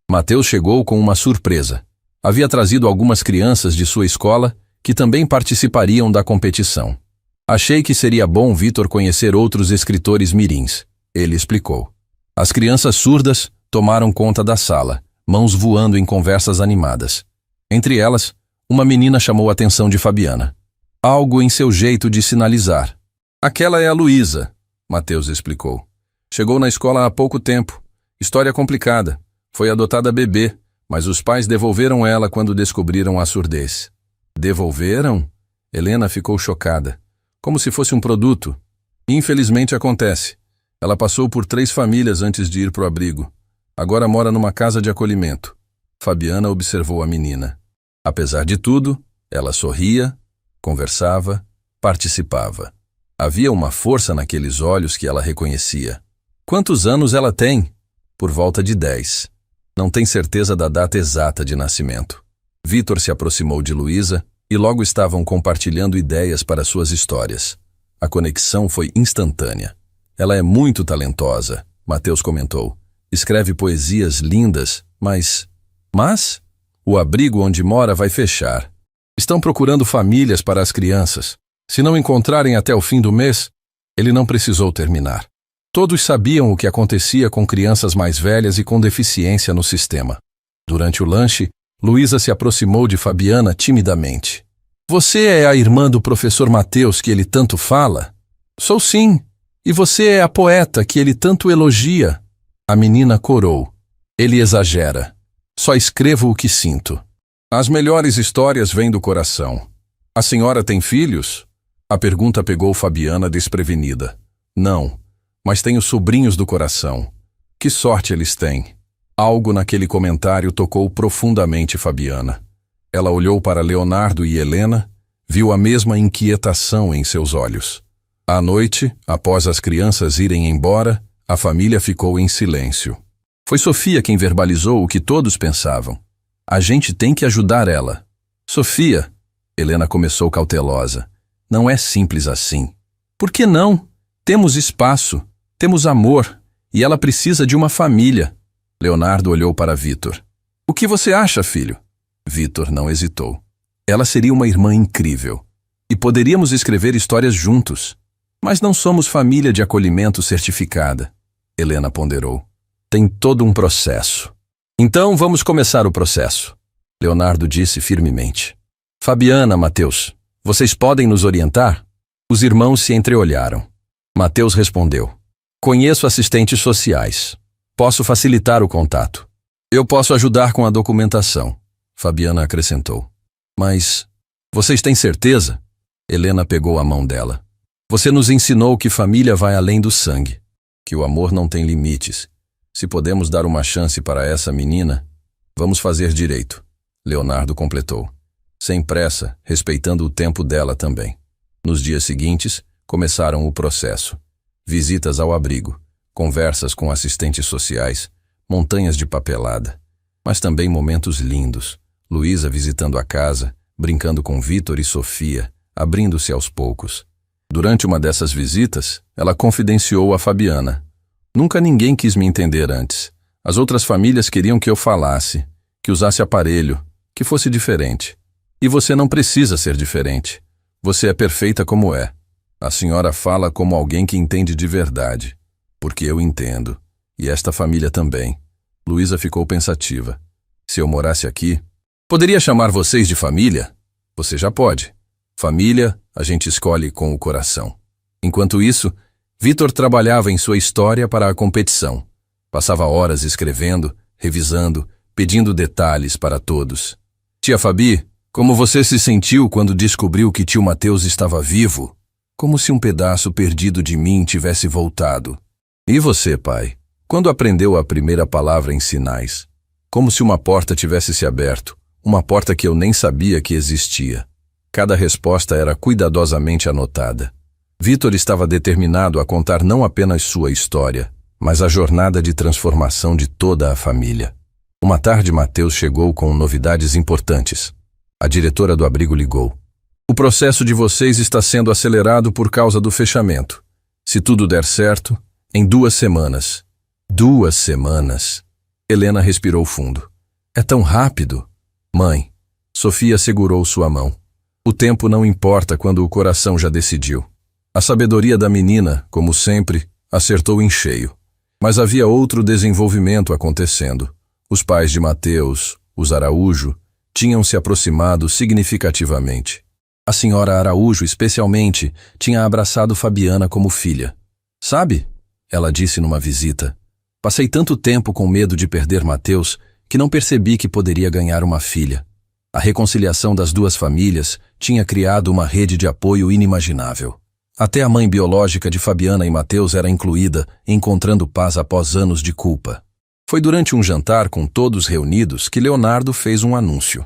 Mateus chegou com uma surpresa. Havia trazido algumas crianças de sua escola que também participariam da competição. Achei que seria bom Vitor conhecer outros escritores mirins, ele explicou. As crianças surdas tomaram conta da sala, mãos voando em conversas animadas. Entre elas, uma menina chamou a atenção de Fabiana. Algo em seu jeito de sinalizar. Aquela é a Luísa, Mateus explicou. Chegou na escola há pouco tempo. História complicada. Foi adotada bebê, mas os pais devolveram ela quando descobriram a surdez. Devolveram? Helena ficou chocada. Como se fosse um produto. Infelizmente acontece. Ela passou por 3 famílias antes de ir para o abrigo. Agora mora numa casa de acolhimento. Fabiana observou a menina. Apesar de tudo, ela sorria, conversava, participava. Havia uma força naqueles olhos que ela reconhecia. Quantos anos ela tem? Por volta de 10. Não tem certeza da data exata de nascimento. Vitor se aproximou de Luísa e logo estavam compartilhando ideias para suas histórias. A conexão foi instantânea. Ela é muito talentosa, Mateus comentou. Escreve poesias lindas, mas o abrigo onde mora vai fechar. Estão procurando famílias para as crianças. Se não encontrarem até o fim do mês, ele não precisou terminar. Todos sabiam o que acontecia com crianças mais velhas e com deficiência no sistema. Durante o lanche, Luísa se aproximou de Fabiana timidamente. Você é a irmã do professor Mateus que ele tanto fala? Sou sim. E você é a poeta que ele tanto elogia? A menina corou. Ele exagera. Só escrevo o que sinto. As melhores histórias vêm do coração. A senhora tem filhos? A pergunta pegou Fabiana desprevenida. Não, mas tenho sobrinhos do coração. Que sorte eles têm. Algo naquele comentário tocou profundamente Fabiana. Ela olhou para Leonardo e Helena, viu a mesma inquietação em seus olhos. À noite, após as crianças irem embora, a família ficou em silêncio. Foi Sofia quem verbalizou o que todos pensavam. A gente tem que ajudar ela. Sofia, Helena começou cautelosa. Não é simples assim. Por que não? Temos espaço, temos amor, e ela precisa de uma família. Leonardo olhou para Vitor. O que você acha, filho? Vitor não hesitou. Ela seria uma irmã incrível. E poderíamos escrever histórias juntos. Mas não somos família de acolhimento certificada. Helena ponderou. Tem todo um processo. Então vamos começar o processo. Leonardo disse firmemente. Fabiana, Mateus, vocês podem nos orientar? Os irmãos se entreolharam. Mateus respondeu. Conheço assistentes sociais. Posso facilitar o contato. Eu posso ajudar com a documentação. Fabiana acrescentou. Mas vocês têm certeza? Helena pegou a mão dela. Você nos ensinou que família vai além do sangue, que o amor não tem limites. Se podemos dar uma chance para essa menina, vamos fazer direito. Leonardo completou. Sem pressa, respeitando o tempo dela também. Nos dias seguintes, começaram o processo. Visitas ao abrigo, conversas com assistentes sociais, montanhas de papelada. Mas também momentos lindos. Luísa visitando a casa, brincando com Vitor e Sofia, abrindo-se aos poucos. Durante uma dessas visitas, ela confidenciou a Fabiana. Nunca ninguém quis me entender antes. As outras famílias queriam que eu falasse, que usasse aparelho, que fosse diferente. E você não precisa ser diferente. Você é perfeita como é. A senhora fala como alguém que entende de verdade. Porque eu entendo. E esta família também. Luísa ficou pensativa. Se eu morasse aqui, poderia chamar vocês de família? Você já pode. Família, a gente escolhe com o coração. Enquanto isso, Vitor trabalhava em sua história para a competição. Passava horas escrevendo, revisando, pedindo detalhes para todos. Tia Fabi, como você se sentiu quando descobriu que tio Mateus estava vivo? Como se um pedaço perdido de mim tivesse voltado. E você, pai? Quando aprendeu a primeira palavra em sinais? Como se uma porta tivesse se aberto, uma porta que eu nem sabia que existia. Cada resposta era cuidadosamente anotada. Vitor estava determinado a contar não apenas sua história, mas a jornada de transformação de toda a família. Uma tarde, Mateus chegou com novidades importantes. A diretora do abrigo ligou. O processo de vocês está sendo acelerado por causa do fechamento. Se tudo der certo, em 2 semanas. 2 semanas. Helena respirou fundo. É tão rápido. Mãe, Sofia segurou sua mão. O tempo não importa quando o coração já decidiu. A sabedoria da menina, como sempre, acertou em cheio. Mas havia outro desenvolvimento acontecendo. Os pais de Mateus, os Araújo, tinham se aproximado significativamente. A senhora Araújo, especialmente, tinha abraçado Fabiana como filha. Sabe? Ela disse numa visita. Passei tanto tempo com medo de perder Mateus que não percebi que poderia ganhar uma filha. A reconciliação das 2 famílias tinha criado uma rede de apoio inimaginável. Até a mãe biológica de Fabiana e Mateus era incluída, encontrando paz após anos de culpa. Foi durante um jantar com todos reunidos que Leonardo fez um anúncio.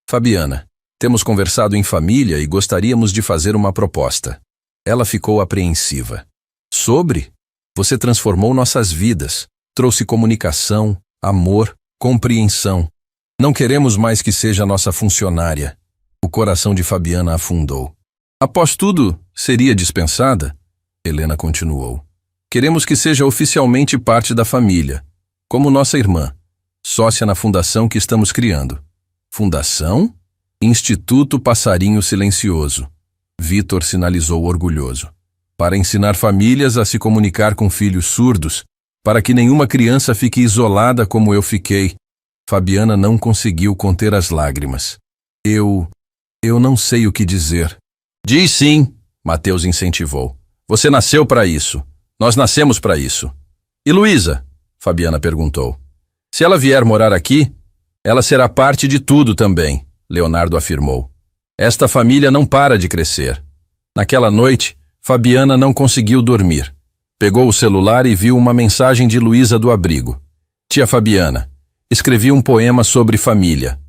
Fabiana, temos conversado em família e gostaríamos de fazer uma proposta. Ela ficou apreensiva. Sobre? Você transformou nossas vidas, trouxe comunicação, amor, compreensão. Não queremos mais que seja nossa funcionária. O coração de Fabiana afundou. Após tudo, seria dispensada? Helena continuou. Queremos que seja oficialmente parte da família, como nossa irmã, sócia na fundação que estamos criando. Fundação? Instituto Passarinho Silencioso. Vitor sinalizou orgulhoso. Para ensinar famílias a se comunicar com filhos surdos, para que nenhuma criança fique isolada como eu fiquei. Fabiana não conseguiu conter as lágrimas. Eu não sei o que dizer. Diz sim, Mateus incentivou. Você nasceu para isso. Nós nascemos para isso. E Luísa? Fabiana perguntou. Se ela vier morar aqui, ela será parte de tudo também, Leonardo afirmou. Esta família não para de crescer. Naquela noite, Fabiana não conseguiu dormir. Pegou o celular e viu uma mensagem de Luísa do abrigo. Tia Fabiana, escrevi um poema sobre família.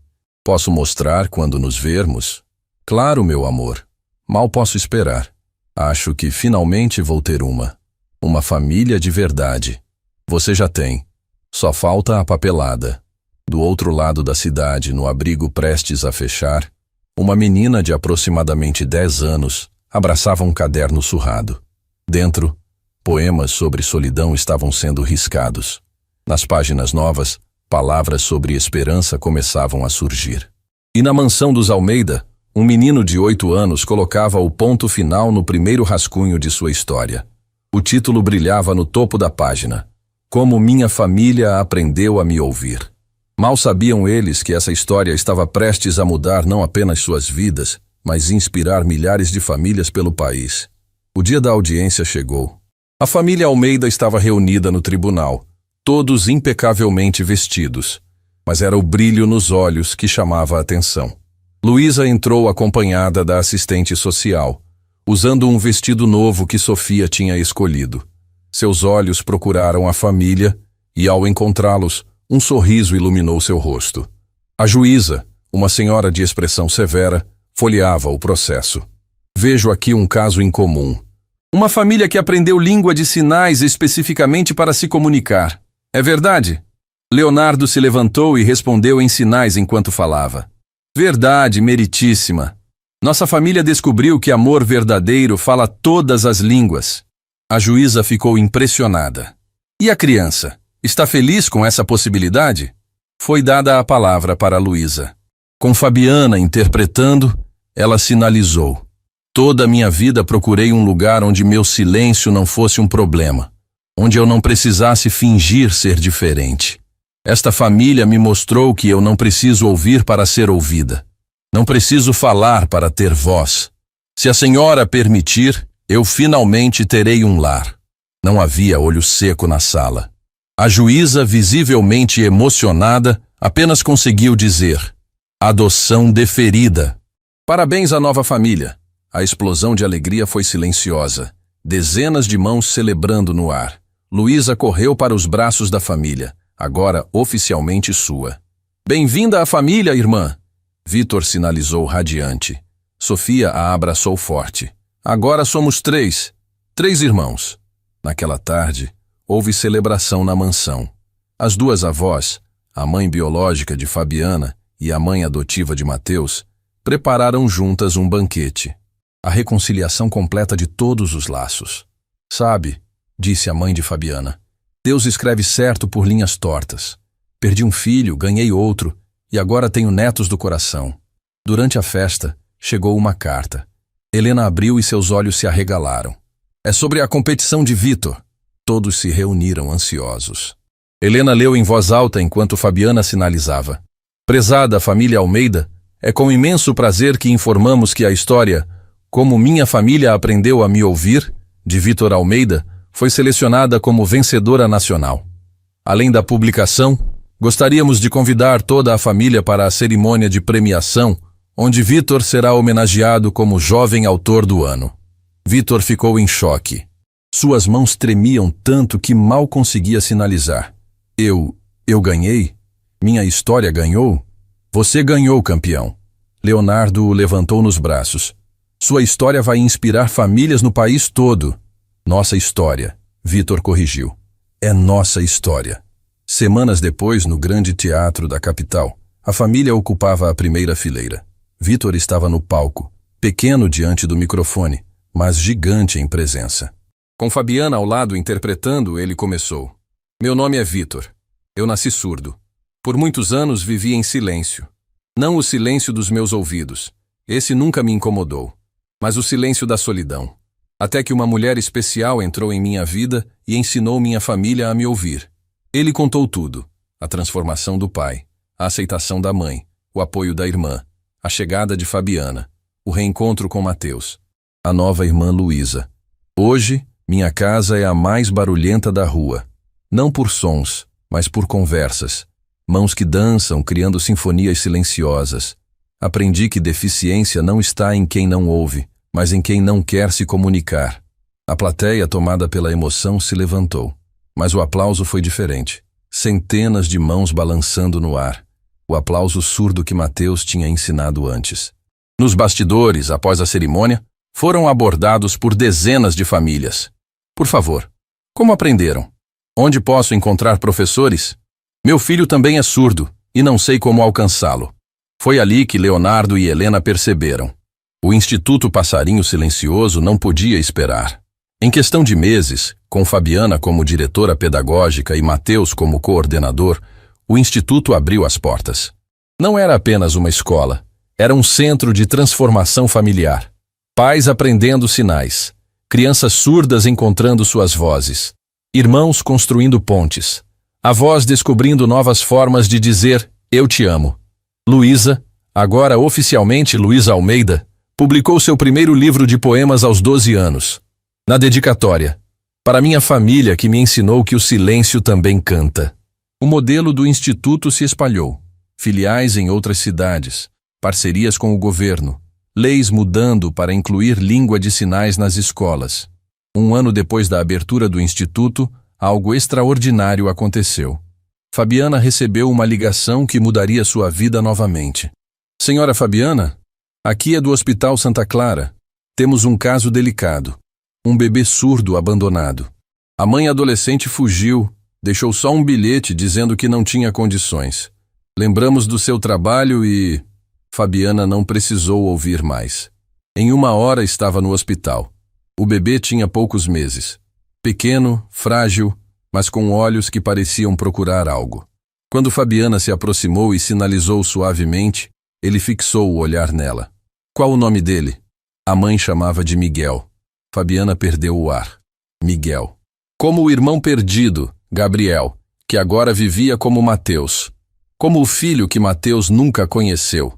Posso mostrar quando nos vermos? Claro, meu amor. Mal posso esperar. Acho que finalmente vou ter uma família de verdade. Você já tem. Só falta a papelada. Do outro lado da cidade, no abrigo prestes a fechar, uma menina de aproximadamente 10 anos abraçava um caderno surrado. Dentro, poemas sobre solidão estavam sendo riscados. Nas páginas novas, palavras sobre esperança começavam a surgir. E na mansão dos Almeida, um menino de 8 anos colocava o ponto final no primeiro rascunho de sua história. O título brilhava no topo da página. Como minha família aprendeu a me ouvir. Mal sabiam eles que essa história estava prestes a mudar não apenas suas vidas, mas inspirar milhares de famílias pelo país. O dia da audiência chegou. A família Almeida estava reunida no tribunal, todos impecavelmente vestidos, mas era o brilho nos olhos que chamava a atenção. Luísa entrou acompanhada da assistente social, usando um vestido novo que Sofia tinha escolhido. Seus olhos procuraram a família e, ao encontrá-los, um sorriso iluminou seu rosto. A juíza, uma senhora de expressão severa, folheava o processo. Vejo aqui um caso incomum. Uma família que aprendeu língua de sinais especificamente para se comunicar. É verdade? Leonardo se levantou e respondeu em sinais enquanto falava. Verdade, meritíssima. Nossa família descobriu que amor verdadeiro fala todas as línguas. A juíza ficou impressionada. E a criança? Está feliz com essa possibilidade? Foi dada a palavra para Luísa. Com Fabiana interpretando, ela sinalizou. Toda a minha vida procurei um lugar onde meu silêncio não fosse um problema, onde eu não precisasse fingir ser diferente. Esta família me mostrou que eu não preciso ouvir para ser ouvida. Não preciso falar para ter voz. Se a senhora permitir, eu finalmente terei um lar. Não havia olho seco na sala. A juíza, visivelmente emocionada, apenas conseguiu dizer: adoção deferida. Parabéns à nova família. A explosão de alegria foi silenciosa. Dezenas de mãos celebrando no ar. Luísa correu para os braços da família, agora oficialmente sua. Bem-vinda à família, irmã! Vitor sinalizou radiante. Sofia a abraçou forte. Agora somos 3 irmãos. Naquela tarde, houve celebração na mansão. As duas avós, a mãe biológica de Fabiana e a mãe adotiva de Mateus, prepararam juntas um banquete. A reconciliação completa de todos os laços. Sabe, disse a mãe de Fabiana, Deus escreve certo por linhas tortas. Perdi um filho, ganhei outro, e agora tenho netos do coração. Durante a festa, chegou uma carta. Helena abriu e seus olhos se arregalaram. É sobre a competição de Vitor. Todos se reuniram ansiosos. Helena leu em voz alta enquanto Fabiana sinalizava. Prezada família Almeida, é com imenso prazer que informamos que a história Como Minha Família Aprendeu a Me Ouvir, de Vitor Almeida, foi selecionada como vencedora nacional. Além da publicação, gostaríamos de convidar toda a família para a cerimônia de premiação, onde Vitor será homenageado como Jovem Autor do Ano. Vitor ficou em choque. Suas mãos tremiam tanto que mal conseguia sinalizar. Eu ganhei? Minha história ganhou? Você ganhou, campeão. Leonardo o levantou nos braços. Sua história vai inspirar famílias no país todo. Nossa história, Vitor corrigiu. É nossa história. Semanas depois, no grande teatro da capital, a família ocupava a primeira fileira. Vitor estava no palco, pequeno diante do microfone, mas gigante em presença. Com Fabiana ao lado interpretando, ele começou. Meu nome é Vitor. Eu nasci surdo. Por muitos anos vivi em silêncio. Não o silêncio dos meus ouvidos. Esse nunca me incomodou. Mas o silêncio da solidão. Até que uma mulher especial entrou em minha vida e ensinou minha família a me ouvir. Ele contou tudo. A transformação do pai, a aceitação da mãe, o apoio da irmã, a chegada de Fabiana, o reencontro com Mateus, a nova irmã Luísa. Hoje, minha casa é a mais barulhenta da rua. Não por sons, mas por conversas. Mãos que dançam, criando sinfonias silenciosas. Aprendi que deficiência não está em quem não ouve, mas em quem não quer se comunicar. A plateia, tomada pela emoção, se levantou. Mas o aplauso foi diferente. Centenas de mãos balançando no ar. O aplauso surdo que Mateus tinha ensinado antes. Nos bastidores, após a cerimônia, foram abordados por dezenas de famílias. Por favor, como aprenderam? Onde posso encontrar professores? Meu filho também é surdo e não sei como alcançá-lo. Foi ali que Leonardo e Helena perceberam. O Instituto Passarinho Silencioso não podia esperar. Em questão de meses, com Fabiana como diretora pedagógica e Mateus como coordenador, o Instituto abriu as portas. Não era apenas uma escola, era um centro de transformação familiar. Pais aprendendo sinais, crianças surdas encontrando suas vozes, irmãos construindo pontes, avós descobrindo novas formas de dizer "eu te amo". Luísa, agora oficialmente Luísa Almeida, publicou seu primeiro livro de poemas aos 12 anos. Na dedicatória, para minha família que me ensinou que o silêncio também canta. O modelo do Instituto se espalhou. Filiais em outras cidades, parcerias com o governo, leis mudando para incluir língua de sinais nas escolas. Um ano depois da abertura do Instituto, algo extraordinário aconteceu. Fabiana recebeu uma ligação que mudaria sua vida novamente. Senhora Fabiana, aqui é do Hospital Santa Clara. Temos um caso delicado. Um bebê surdo abandonado. A mãe adolescente fugiu, deixou só um bilhete dizendo que não tinha condições. Lembramos do seu trabalho e... Fabiana não precisou ouvir mais. Em 1 hora estava no hospital. O bebê tinha poucos meses. Pequeno, frágil, mas com olhos que pareciam procurar algo. Quando Fabiana se aproximou e sinalizou suavemente, ele fixou o olhar nela. Qual o nome dele? A mãe chamava de Miguel. Fabiana perdeu o ar. Miguel. Como o irmão perdido, Gabriel, que agora vivia como Mateus. Como o filho que Mateus nunca conheceu.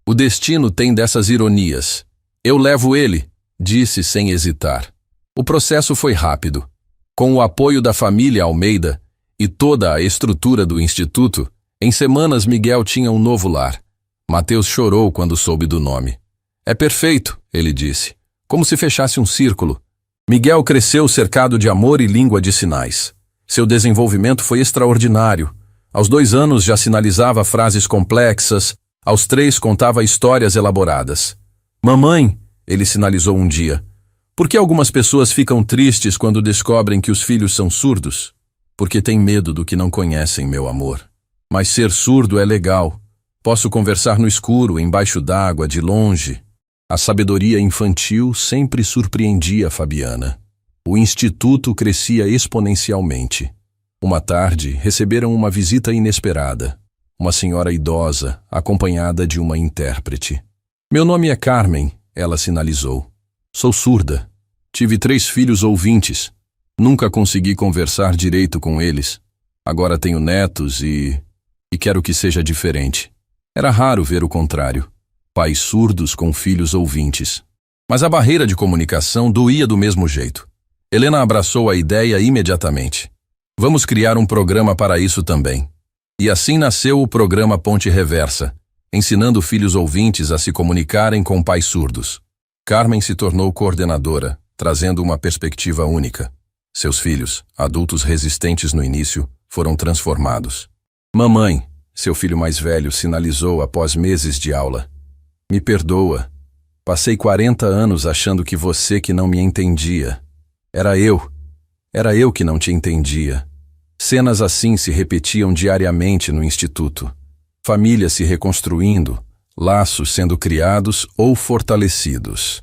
O destino tem dessas ironias. Eu levo ele, disse sem hesitar. O processo foi rápido. Com o apoio da família Almeida e toda a estrutura do Instituto, em semanas Miguel tinha um novo lar. Mateus chorou quando soube do nome. É perfeito, ele disse, como se fechasse um círculo. Miguel cresceu cercado de amor e língua de sinais. Seu desenvolvimento foi extraordinário. Aos 2 anos já sinalizava frases complexas, aos 3 contava histórias elaboradas. Mamãe, ele sinalizou um dia, por que algumas pessoas ficam tristes quando descobrem que os filhos são surdos? Porque têm medo do que não conhecem, meu amor. Mas ser surdo é legal. Posso conversar no escuro, embaixo d'água, de longe. A sabedoria infantil sempre surpreendia Fabiana. O instituto crescia exponencialmente. Uma tarde, receberam uma visita inesperada. Uma senhora idosa, acompanhada de uma intérprete. Meu nome é Carmen, ela sinalizou. Sou surda. Tive 3 filhos ouvintes. Nunca consegui conversar direito com eles. Agora tenho netos e quero que seja diferente. Era raro ver o contrário. Pais surdos com filhos ouvintes. Mas a barreira de comunicação doía do mesmo jeito. Helena abraçou a ideia imediatamente. Vamos criar um programa para isso também. E assim nasceu o programa Ponte Reversa, ensinando filhos ouvintes a se comunicarem com pais surdos. Carmen se tornou coordenadora, trazendo uma perspectiva única. Seus filhos, adultos resistentes no início, foram transformados. Mamãe, seu filho mais velho, sinalizou após meses de aula. Me perdoa. Passei 40 anos achando que você que não me entendia. Era eu que não te entendia. Cenas assim se repetiam diariamente no instituto. Famílias se reconstruindo, laços sendo criados ou fortalecidos.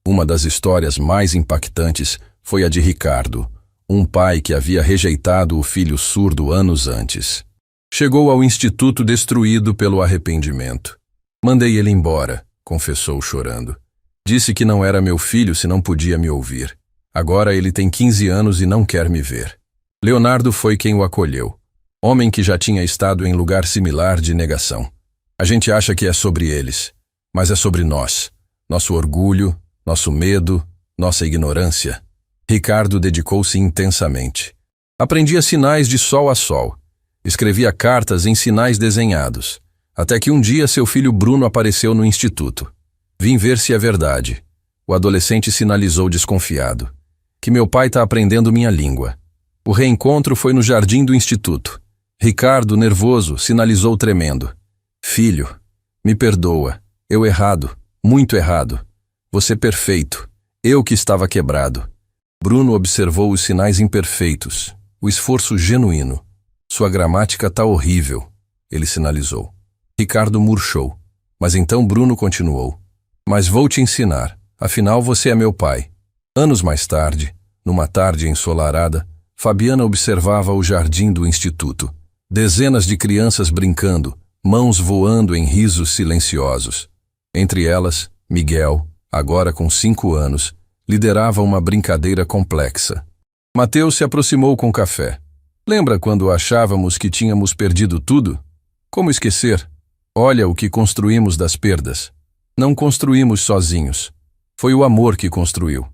Uma das histórias mais impactantes foi a de Ricardo, um pai que havia rejeitado o filho surdo anos antes. Chegou ao instituto destruído pelo arrependimento. Mandei ele embora, confessou chorando. Disse que não era meu filho se não podia me ouvir. Agora ele tem 15 anos e não quer me ver. Leonardo foi quem o acolheu. Homem que já tinha estado em lugar similar de negação. A gente acha que é sobre eles, mas é sobre nós. Nosso orgulho, nosso medo, nossa ignorância. Ricardo dedicou-se intensamente. Aprendia sinais de sol a sol. Escrevia cartas em sinais desenhados. Até que um dia seu filho Bruno apareceu no instituto. Vim ver se é verdade. O adolescente sinalizou desconfiado. Que meu pai está aprendendo minha língua. O reencontro foi no jardim do instituto. Ricardo, nervoso, sinalizou tremendo. Filho, me perdoa. Eu errado, muito errado. Você perfeito. Eu que estava quebrado. Bruno observou os sinais imperfeitos, o esforço genuíno. Sua gramática tá horrível, ele sinalizou. Ricardo murchou, mas então Bruno continuou. Mas vou te ensinar, afinal você é meu pai. Anos mais tarde, numa tarde ensolarada, Fabiana observava o jardim do instituto. Dezenas de crianças brincando, mãos voando em risos silenciosos. Entre elas, Miguel, agora com 5 anos, liderava uma brincadeira complexa. Mateus se aproximou com café. Lembra quando achávamos que tínhamos perdido tudo? Como esquecer? Olha o que construímos das perdas. Não construímos sozinhos. Foi o amor que construiu.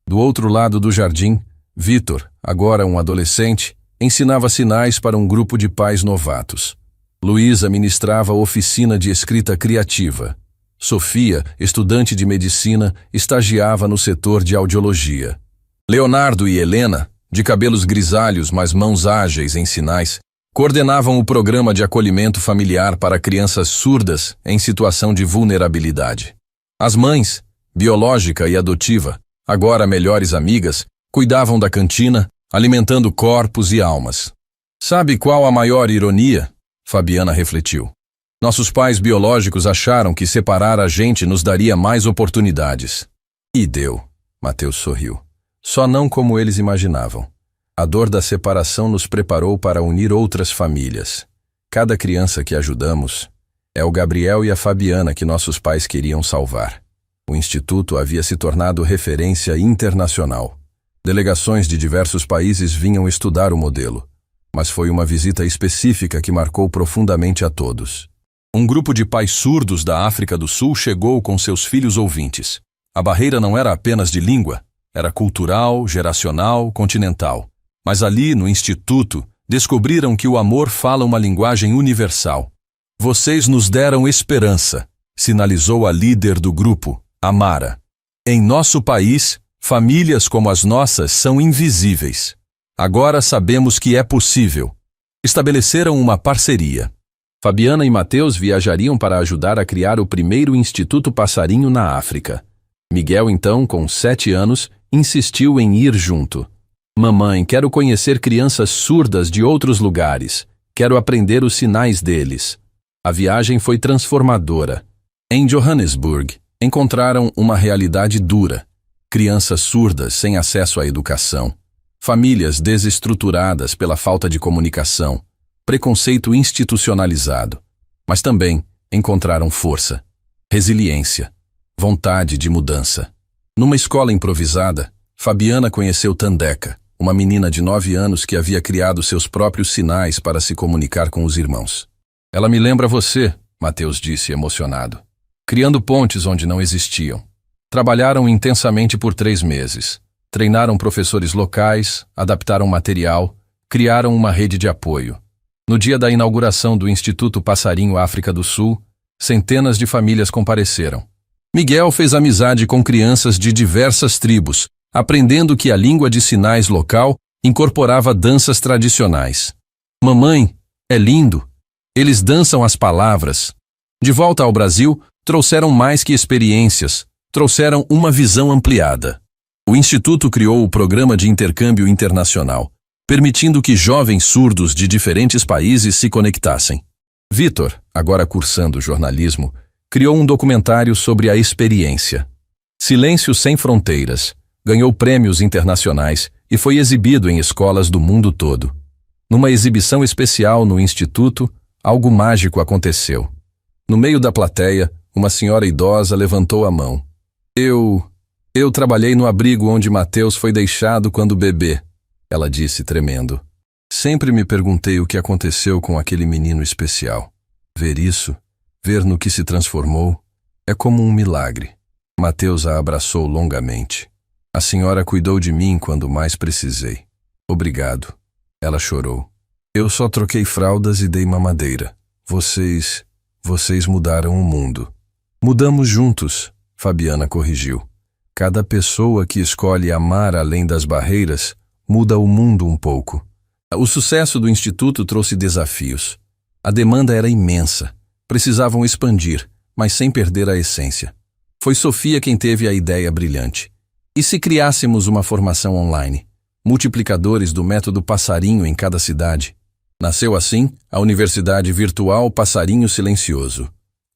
Do outro lado do jardim, Vitor, agora um adolescente, ensinava sinais para um grupo de pais novatos. Luísa ministrava oficina de escrita criativa. Sofia, estudante de medicina, estagiava no setor de audiologia. Leonardo e Helena, de cabelos grisalhos mas mãos ágeis em sinais, coordenavam o programa de acolhimento familiar para crianças surdas em situação de vulnerabilidade. As mães, biológica e adotiva, agora melhores amigas, cuidavam da cantina, alimentando corpos e almas. Sabe qual a maior ironia? Fabiana refletiu. Nossos pais biológicos acharam que separar a gente nos daria mais oportunidades. E deu. Mateus sorriu. Só não como eles imaginavam. A dor da separação nos preparou para unir outras famílias. Cada criança que ajudamos é o Gabriel e a Fabiana que nossos pais queriam salvar. O instituto havia se tornado referência internacional. Delegações de diversos países vinham estudar o modelo, mas foi uma visita específica que marcou profundamente a todos. Um grupo de pais surdos da África do Sul chegou com seus filhos ouvintes. A barreira não era apenas de língua, era cultural, geracional, continental. Mas ali, no instituto, descobriram que o amor fala uma linguagem universal. Vocês nos deram esperança, sinalizou a líder do grupo, Amara. Em nosso país, famílias como as nossas são invisíveis. Agora sabemos que é possível. Estabeleceram uma parceria. Fabiana e Mateus viajariam para ajudar a criar o primeiro Instituto Passarinho na África. Miguel, então, com 7 anos, insistiu em ir junto. Mamãe, quero conhecer crianças surdas de outros lugares. Quero aprender os sinais deles. A viagem foi transformadora. Em Johannesburg, encontraram uma realidade dura. Crianças surdas sem acesso à educação. Famílias desestruturadas pela falta de comunicação. Preconceito institucionalizado. Mas também encontraram força, resiliência, vontade de mudança. Numa escola improvisada, Fabiana conheceu Tandeka, uma menina de 9 anos que havia criado seus próprios sinais para se comunicar com os irmãos. Ela me lembra você, Mateus disse emocionado. Criando pontes onde não existiam. Trabalharam intensamente por 3 meses. Treinaram professores locais, adaptaram material, criaram uma rede de apoio. No dia da inauguração do Instituto Passarinho África do Sul, centenas de famílias compareceram. Miguel fez amizade com crianças de diversas tribos, aprendendo que a língua de sinais local incorporava danças tradicionais. Mamãe, é lindo. Eles dançam as palavras. De volta ao Brasil, trouxeram mais que experiências, trouxeram uma visão ampliada. O Instituto criou o Programa de Intercâmbio Internacional, permitindo que jovens surdos de diferentes países se conectassem. Vitor, agora cursando jornalismo, criou um documentário sobre a experiência. Silêncio Sem Fronteiras ganhou prêmios internacionais e foi exibido em escolas do mundo todo. Numa exibição especial no Instituto, algo mágico aconteceu. No meio da plateia, uma senhora idosa levantou a mão. Eu trabalhei no abrigo onde Mateus foi deixado quando bebê, ela disse tremendo. Sempre me perguntei o que aconteceu com aquele menino especial. Ver isso, ver no que se transformou, é como um milagre. Mateus a abraçou longamente. A senhora cuidou de mim quando mais precisei. Obrigado. Ela chorou. Eu só troquei fraldas e dei mamadeira. Vocês mudaram o mundo. Mudamos juntos, Fabiana corrigiu. Cada pessoa que escolhe amar além das barreiras muda o mundo um pouco. O sucesso do Instituto trouxe desafios. A demanda era imensa. Precisavam expandir, mas sem perder a essência. Foi Sofia quem teve a ideia brilhante. E se criássemos uma formação online? Multiplicadores do método Passarinho em cada cidade. Nasceu assim a Universidade Virtual Passarinho Silencioso.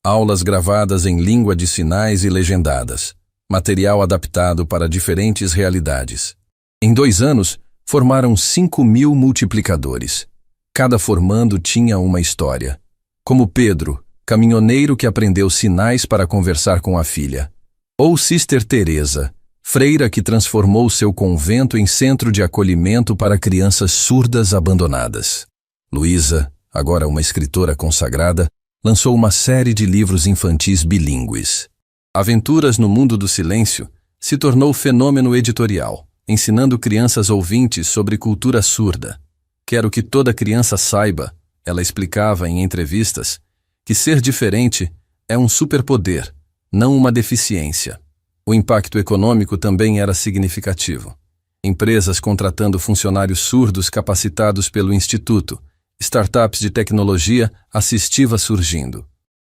Aulas gravadas em língua de sinais e legendadas. Material adaptado para diferentes realidades. Em 2 anos, formaram 5.000 multiplicadores. Cada formando tinha uma história. Como Pedro, caminhoneiro que aprendeu sinais para conversar com a filha. Ou Sister Teresa, freira que transformou seu convento em centro de acolhimento para crianças surdas abandonadas. Luísa, agora uma escritora consagrada, lançou uma série de livros infantis bilíngues. Aventuras no Mundo do Silêncio se tornou fenômeno editorial, ensinando crianças ouvintes sobre cultura surda. Quero que toda criança saiba, ela explicava em entrevistas, que ser diferente é um superpoder, não uma deficiência. O impacto econômico também era significativo. Empresas contratando funcionários surdos capacitados pelo Instituto, startups de tecnologia assistiva surgindo.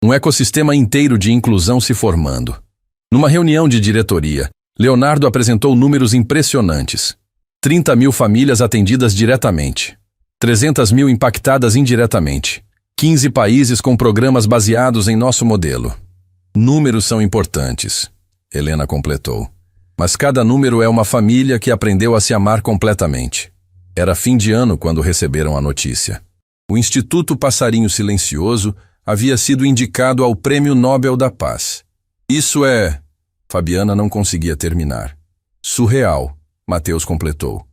Um ecossistema inteiro de inclusão se formando. Numa reunião de diretoria, Leonardo apresentou números impressionantes. 30.000 famílias atendidas diretamente. 300.000 impactadas indiretamente. 15 países com programas baseados em nosso modelo. Números são importantes, Helena completou. Mas cada número é uma família que aprendeu a se amar completamente. Era fim de ano quando receberam a notícia. O Instituto Passarinho Silencioso havia sido indicado ao Prêmio Nobel da Paz. Isso é... Fabiana não conseguia terminar. Surreal, Mateus completou.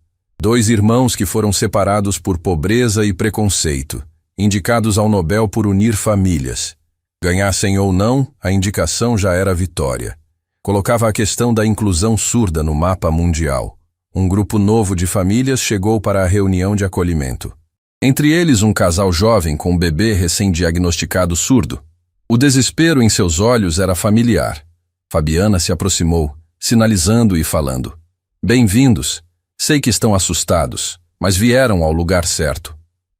2 irmãos que foram separados por pobreza e preconceito, indicados ao Nobel por unir famílias. Ganhassem ou não, a indicação já era vitória. Colocava a questão da inclusão surda no mapa mundial. Um grupo novo de famílias chegou para a reunião de acolhimento. Entre eles um casal jovem com um bebê recém-diagnosticado surdo. O desespero em seus olhos era familiar. Fabiana se aproximou, sinalizando e falando. Bem-vindos. Sei que estão assustados, mas vieram ao lugar certo.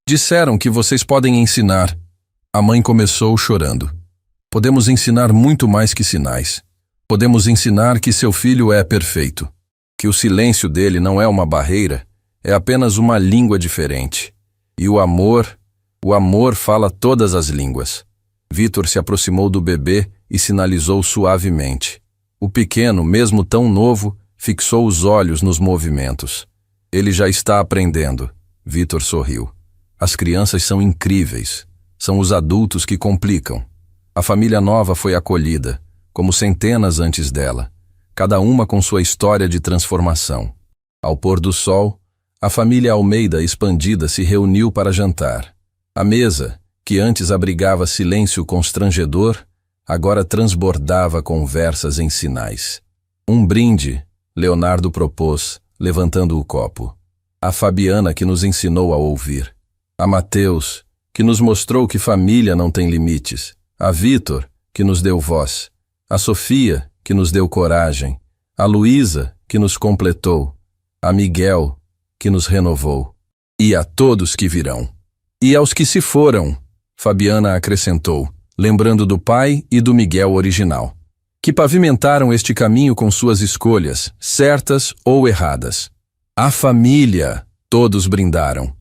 Disseram que vocês podem ensinar. A mãe começou chorando. Podemos ensinar muito mais que sinais. Podemos ensinar que seu filho é perfeito. Que o silêncio dele não é uma barreira, é apenas uma língua diferente. E o amor fala todas as línguas. Vitor se aproximou do bebê e sinalizou suavemente. O pequeno, mesmo tão novo, fixou os olhos nos movimentos. Ele já está aprendendo. Vitor sorriu. As crianças são incríveis. São os adultos que complicam. A família nova foi acolhida, como centenas antes dela, cada uma com sua história de transformação. Ao pôr do sol, a família Almeida expandida se reuniu para jantar. A mesa, que antes abrigava silêncio constrangedor, agora transbordava conversas em sinais. Um brinde, Leonardo propôs, levantando o copo. A Fabiana que nos ensinou a ouvir. A Mateus, que nos mostrou que família não tem limites. A Vitor, que nos deu voz. A Sofia, que nos deu coragem. a Luísa, que nos completou, a Miguel, que nos renovou, e a todos que virão. E aos que se foram, Fabiana acrescentou, lembrando do pai e do Miguel original, que pavimentaram este caminho com suas escolhas, certas ou erradas. A família, todos brindaram.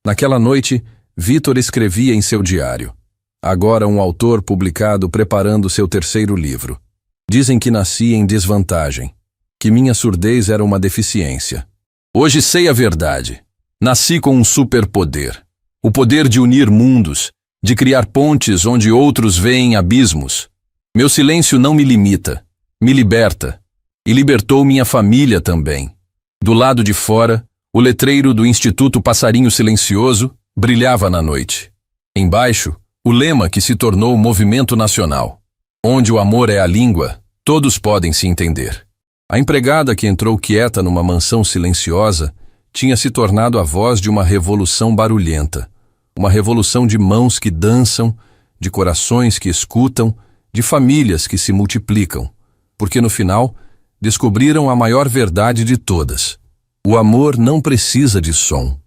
Naquela noite, Vítor escrevia em seu diário. Agora um autor publicado preparando seu terceiro livro. Dizem que nasci em desvantagem, que minha surdez era uma deficiência. Hoje sei a verdade. Nasci com um superpoder. O poder de unir mundos, de criar pontes onde outros veem abismos. Meu silêncio não me limita, me liberta. E libertou minha família também. Do lado de fora, o letreiro do Instituto Passarinho Silencioso brilhava na noite. Embaixo, o lema que se tornou movimento nacional. Onde o amor é a língua, todos podem se entender. A empregada que entrou quieta numa mansão silenciosa tinha se tornado a voz de uma revolução barulhenta. Uma revolução de mãos que dançam, de corações que escutam, de famílias que se multiplicam. Porque no final, descobriram a maior verdade de todas. O amor não precisa de som.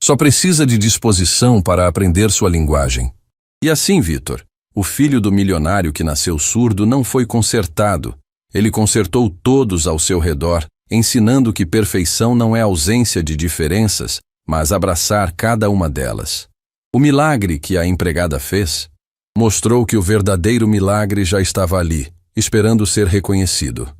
Só precisa de disposição para aprender sua linguagem. E assim, Vítor, o filho do milionário que nasceu surdo não foi consertado. Ele consertou todos ao seu redor, ensinando que perfeição não é ausência de diferenças, mas abraçar cada uma delas. O milagre que a empregada fez mostrou que o verdadeiro milagre já estava ali, esperando ser reconhecido.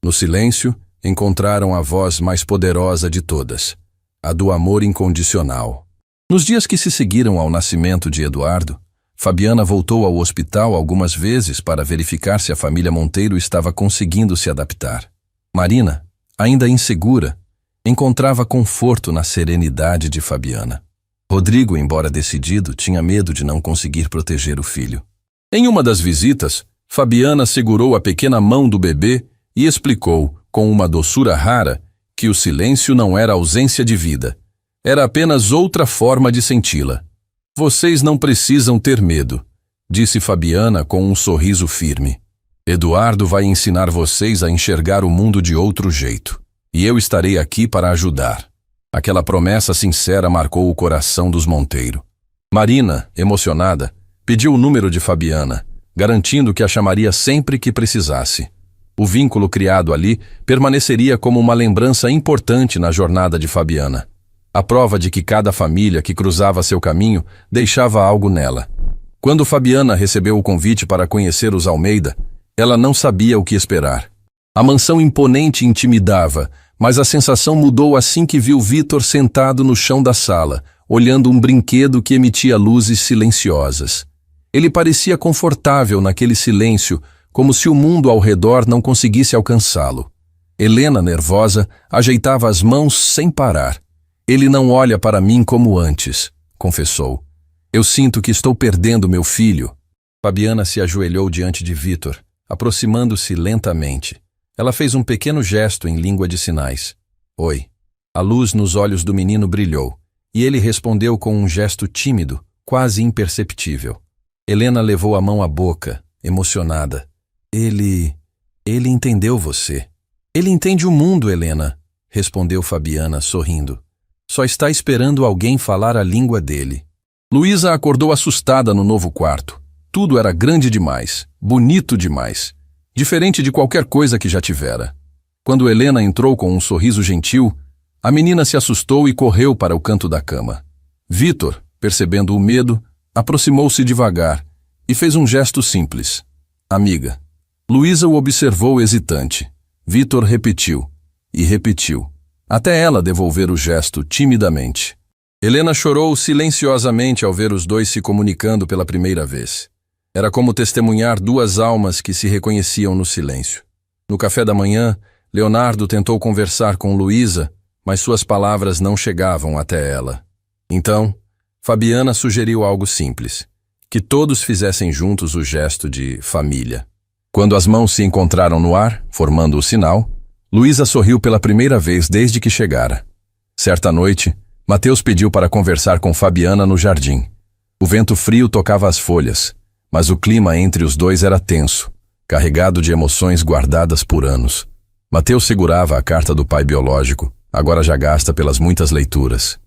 No silêncio, encontraram a voz mais poderosa de todas, a do amor incondicional. Nos dias que se seguiram ao nascimento de Eduardo, Fabiana voltou ao hospital algumas vezes para verificar se a família Monteiro estava conseguindo se adaptar. Marina, ainda insegura, encontrava conforto na serenidade de Fabiana. Rodrigo, embora decidido, tinha medo de não conseguir proteger o filho. Em uma das visitas, Fabiana segurou a pequena mão do bebê e explicou, com uma doçura rara, que o silêncio não era ausência de vida. Era apenas outra forma de senti-la. Vocês não precisam ter medo, disse Fabiana com um sorriso firme. Eduardo vai ensinar vocês a enxergar o mundo de outro jeito. E eu estarei aqui para ajudar. Aquela promessa sincera marcou o coração dos Monteiro. Marina, emocionada, pediu o número de Fabiana, garantindo que a chamaria sempre que precisasse. O vínculo criado ali permaneceria como uma lembrança importante na jornada de Fabiana. A prova de que cada família que cruzava seu caminho deixava algo nela. Quando Fabiana recebeu o convite para conhecer os Almeida, ela não sabia o que esperar. A mansão imponente intimidava, mas a sensação mudou assim que viu Vítor sentado no chão da sala, olhando um brinquedo que emitia luzes silenciosas. Ele parecia confortável naquele silêncio, como se o mundo ao redor não conseguisse alcançá-lo. Helena, nervosa, ajeitava as mãos sem parar. Ele não olha para mim como antes, confessou. Eu sinto que estou perdendo meu filho. Fabiana se ajoelhou diante de Vítor, aproximando-se lentamente. Ela fez um pequeno gesto em língua de sinais. Oi. A luz nos olhos do menino brilhou, e ele respondeu com um gesto tímido, quase imperceptível. Helena levou a mão à boca, emocionada. Ele entendeu você. Ele entende o mundo, Helena, respondeu Fabiana, sorrindo. Só está esperando alguém falar a língua dele. Luísa acordou assustada no novo quarto. Tudo era grande demais, bonito demais, diferente de qualquer coisa que já tivera. Quando Helena entrou com um sorriso gentil, a menina se assustou e correu para o canto da cama. Vítor, percebendo o medo, aproximou-se devagar e fez um gesto simples. Amiga. Luísa o observou hesitante. Vítor repetiu e repetiu, até ela devolver o gesto timidamente. Helena chorou silenciosamente ao ver os dois se comunicando pela primeira vez. Era como testemunhar duas almas que se reconheciam no silêncio. No café da manhã, Leonardo tentou conversar com Luísa, mas suas palavras não chegavam até ela. Então, Fabiana sugeriu algo simples, que todos fizessem juntos o gesto de família. Quando as mãos se encontraram no ar, formando o sinal, Luísa sorriu pela primeira vez desde que chegara. Certa noite, Mateus pediu para conversar com Fabiana no jardim. O vento frio tocava as folhas, mas o clima entre os dois era tenso, carregado de emoções guardadas por anos. Mateus segurava a carta do pai biológico, agora já gasta pelas muitas leituras.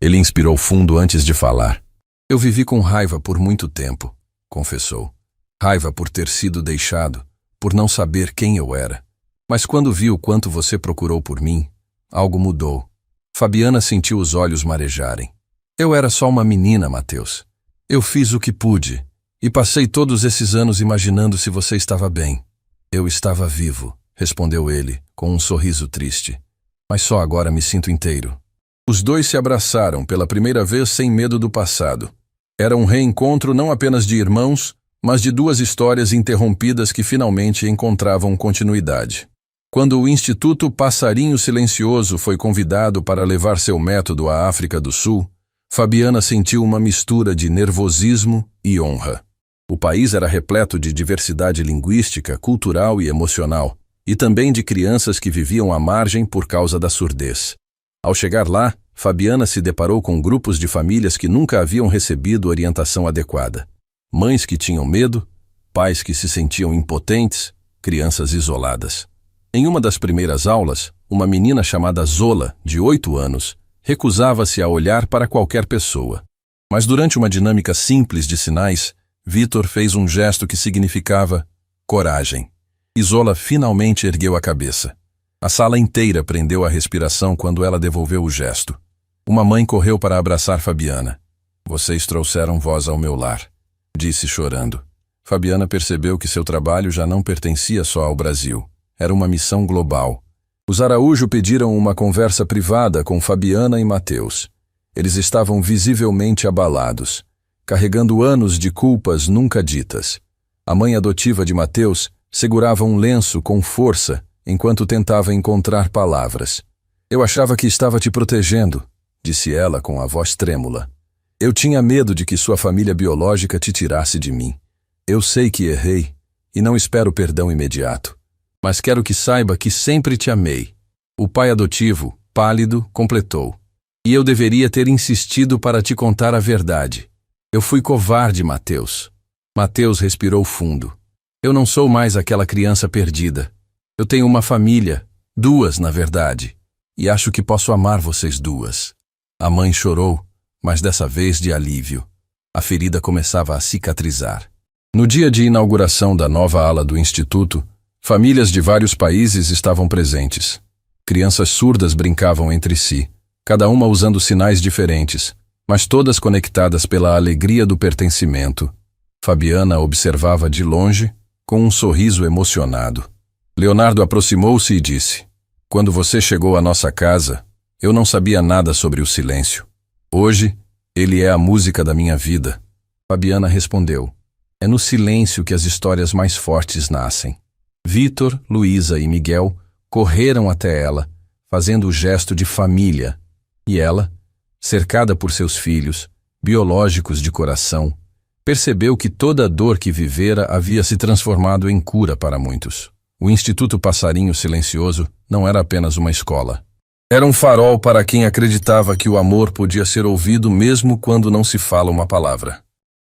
Ele inspirou fundo antes de falar. Eu vivi com raiva por muito tempo, confessou. Raiva por ter sido deixado, por não saber quem eu era. Mas quando vi o quanto você procurou por mim, algo mudou. Fabiana sentiu os olhos marejarem. Eu era só uma menina, Mateus. Eu fiz o que pude, e passei todos esses anos imaginando se você estava bem. Eu estava vivo, respondeu ele, com um sorriso triste. Mas só agora me sinto inteiro. Os dois se abraçaram pela primeira vez sem medo do passado. Era um reencontro não apenas de irmãos, mas de duas histórias interrompidas que finalmente encontravam continuidade. Quando o Instituto Passarinho Silencioso foi convidado para levar seu método à África do Sul, Fabiana sentiu uma mistura de nervosismo e honra. O país era repleto de diversidade linguística, cultural e emocional, e também de crianças que viviam à margem por causa da surdez. Ao chegar lá, Fabiana se deparou com grupos de famílias que nunca haviam recebido orientação adequada. Mães que tinham medo, pais que se sentiam impotentes, crianças isoladas. Em uma das primeiras aulas, uma menina chamada Zola, de 8 anos, recusava-se a olhar para qualquer pessoa. Mas durante uma dinâmica simples de sinais, Vitor fez um gesto que significava coragem. E Zola finalmente ergueu a cabeça. A sala inteira prendeu a respiração quando ela devolveu o gesto. Uma mãe correu para abraçar Fabiana. Vocês trouxeram voz ao meu lar, disse chorando. Fabiana percebeu que seu trabalho já não pertencia só ao Brasil. Era uma missão global. Os Araújo pediram uma conversa privada com Fabiana e Mateus. Eles estavam visivelmente abalados, carregando anos de culpas nunca ditas. A mãe adotiva de Mateus segurava um lenço com força enquanto tentava encontrar palavras. Eu achava que estava te protegendo, disse ela com a voz trêmula. Eu tinha medo de que sua família biológica te tirasse de mim. Eu sei que errei e não espero perdão imediato. Mas quero que saiba que sempre te amei. O pai adotivo, pálido, completou. E eu deveria ter insistido para te contar a verdade. Eu fui covarde, Mateus. Mateus respirou fundo. Eu não sou mais aquela criança perdida. Eu tenho uma família, 2 na verdade, e acho que posso amar vocês 2. A mãe chorou, mas dessa vez de alívio. A ferida começava a cicatrizar. No dia de inauguração da nova ala do Instituto, famílias de vários países estavam presentes. Crianças surdas brincavam entre si, cada uma usando sinais diferentes, mas todas conectadas pela alegria do pertencimento. Fabiana observava de longe, com um sorriso emocionado. Leonardo aproximou-se e disse: Quando você chegou à nossa casa, eu não sabia nada sobre o silêncio. Hoje, ele é a música da minha vida. Fabiana respondeu: É no silêncio que as histórias mais fortes nascem. Vitor, Luísa e Miguel correram até ela, fazendo o gesto de família. E ela, cercada por seus filhos, biológicos de coração, percebeu que toda a dor que vivera havia se transformado em cura para muitos. O Instituto Passarinho Silencioso não era apenas uma escola. Era um farol para quem acreditava que o amor podia ser ouvido mesmo quando não se fala uma palavra.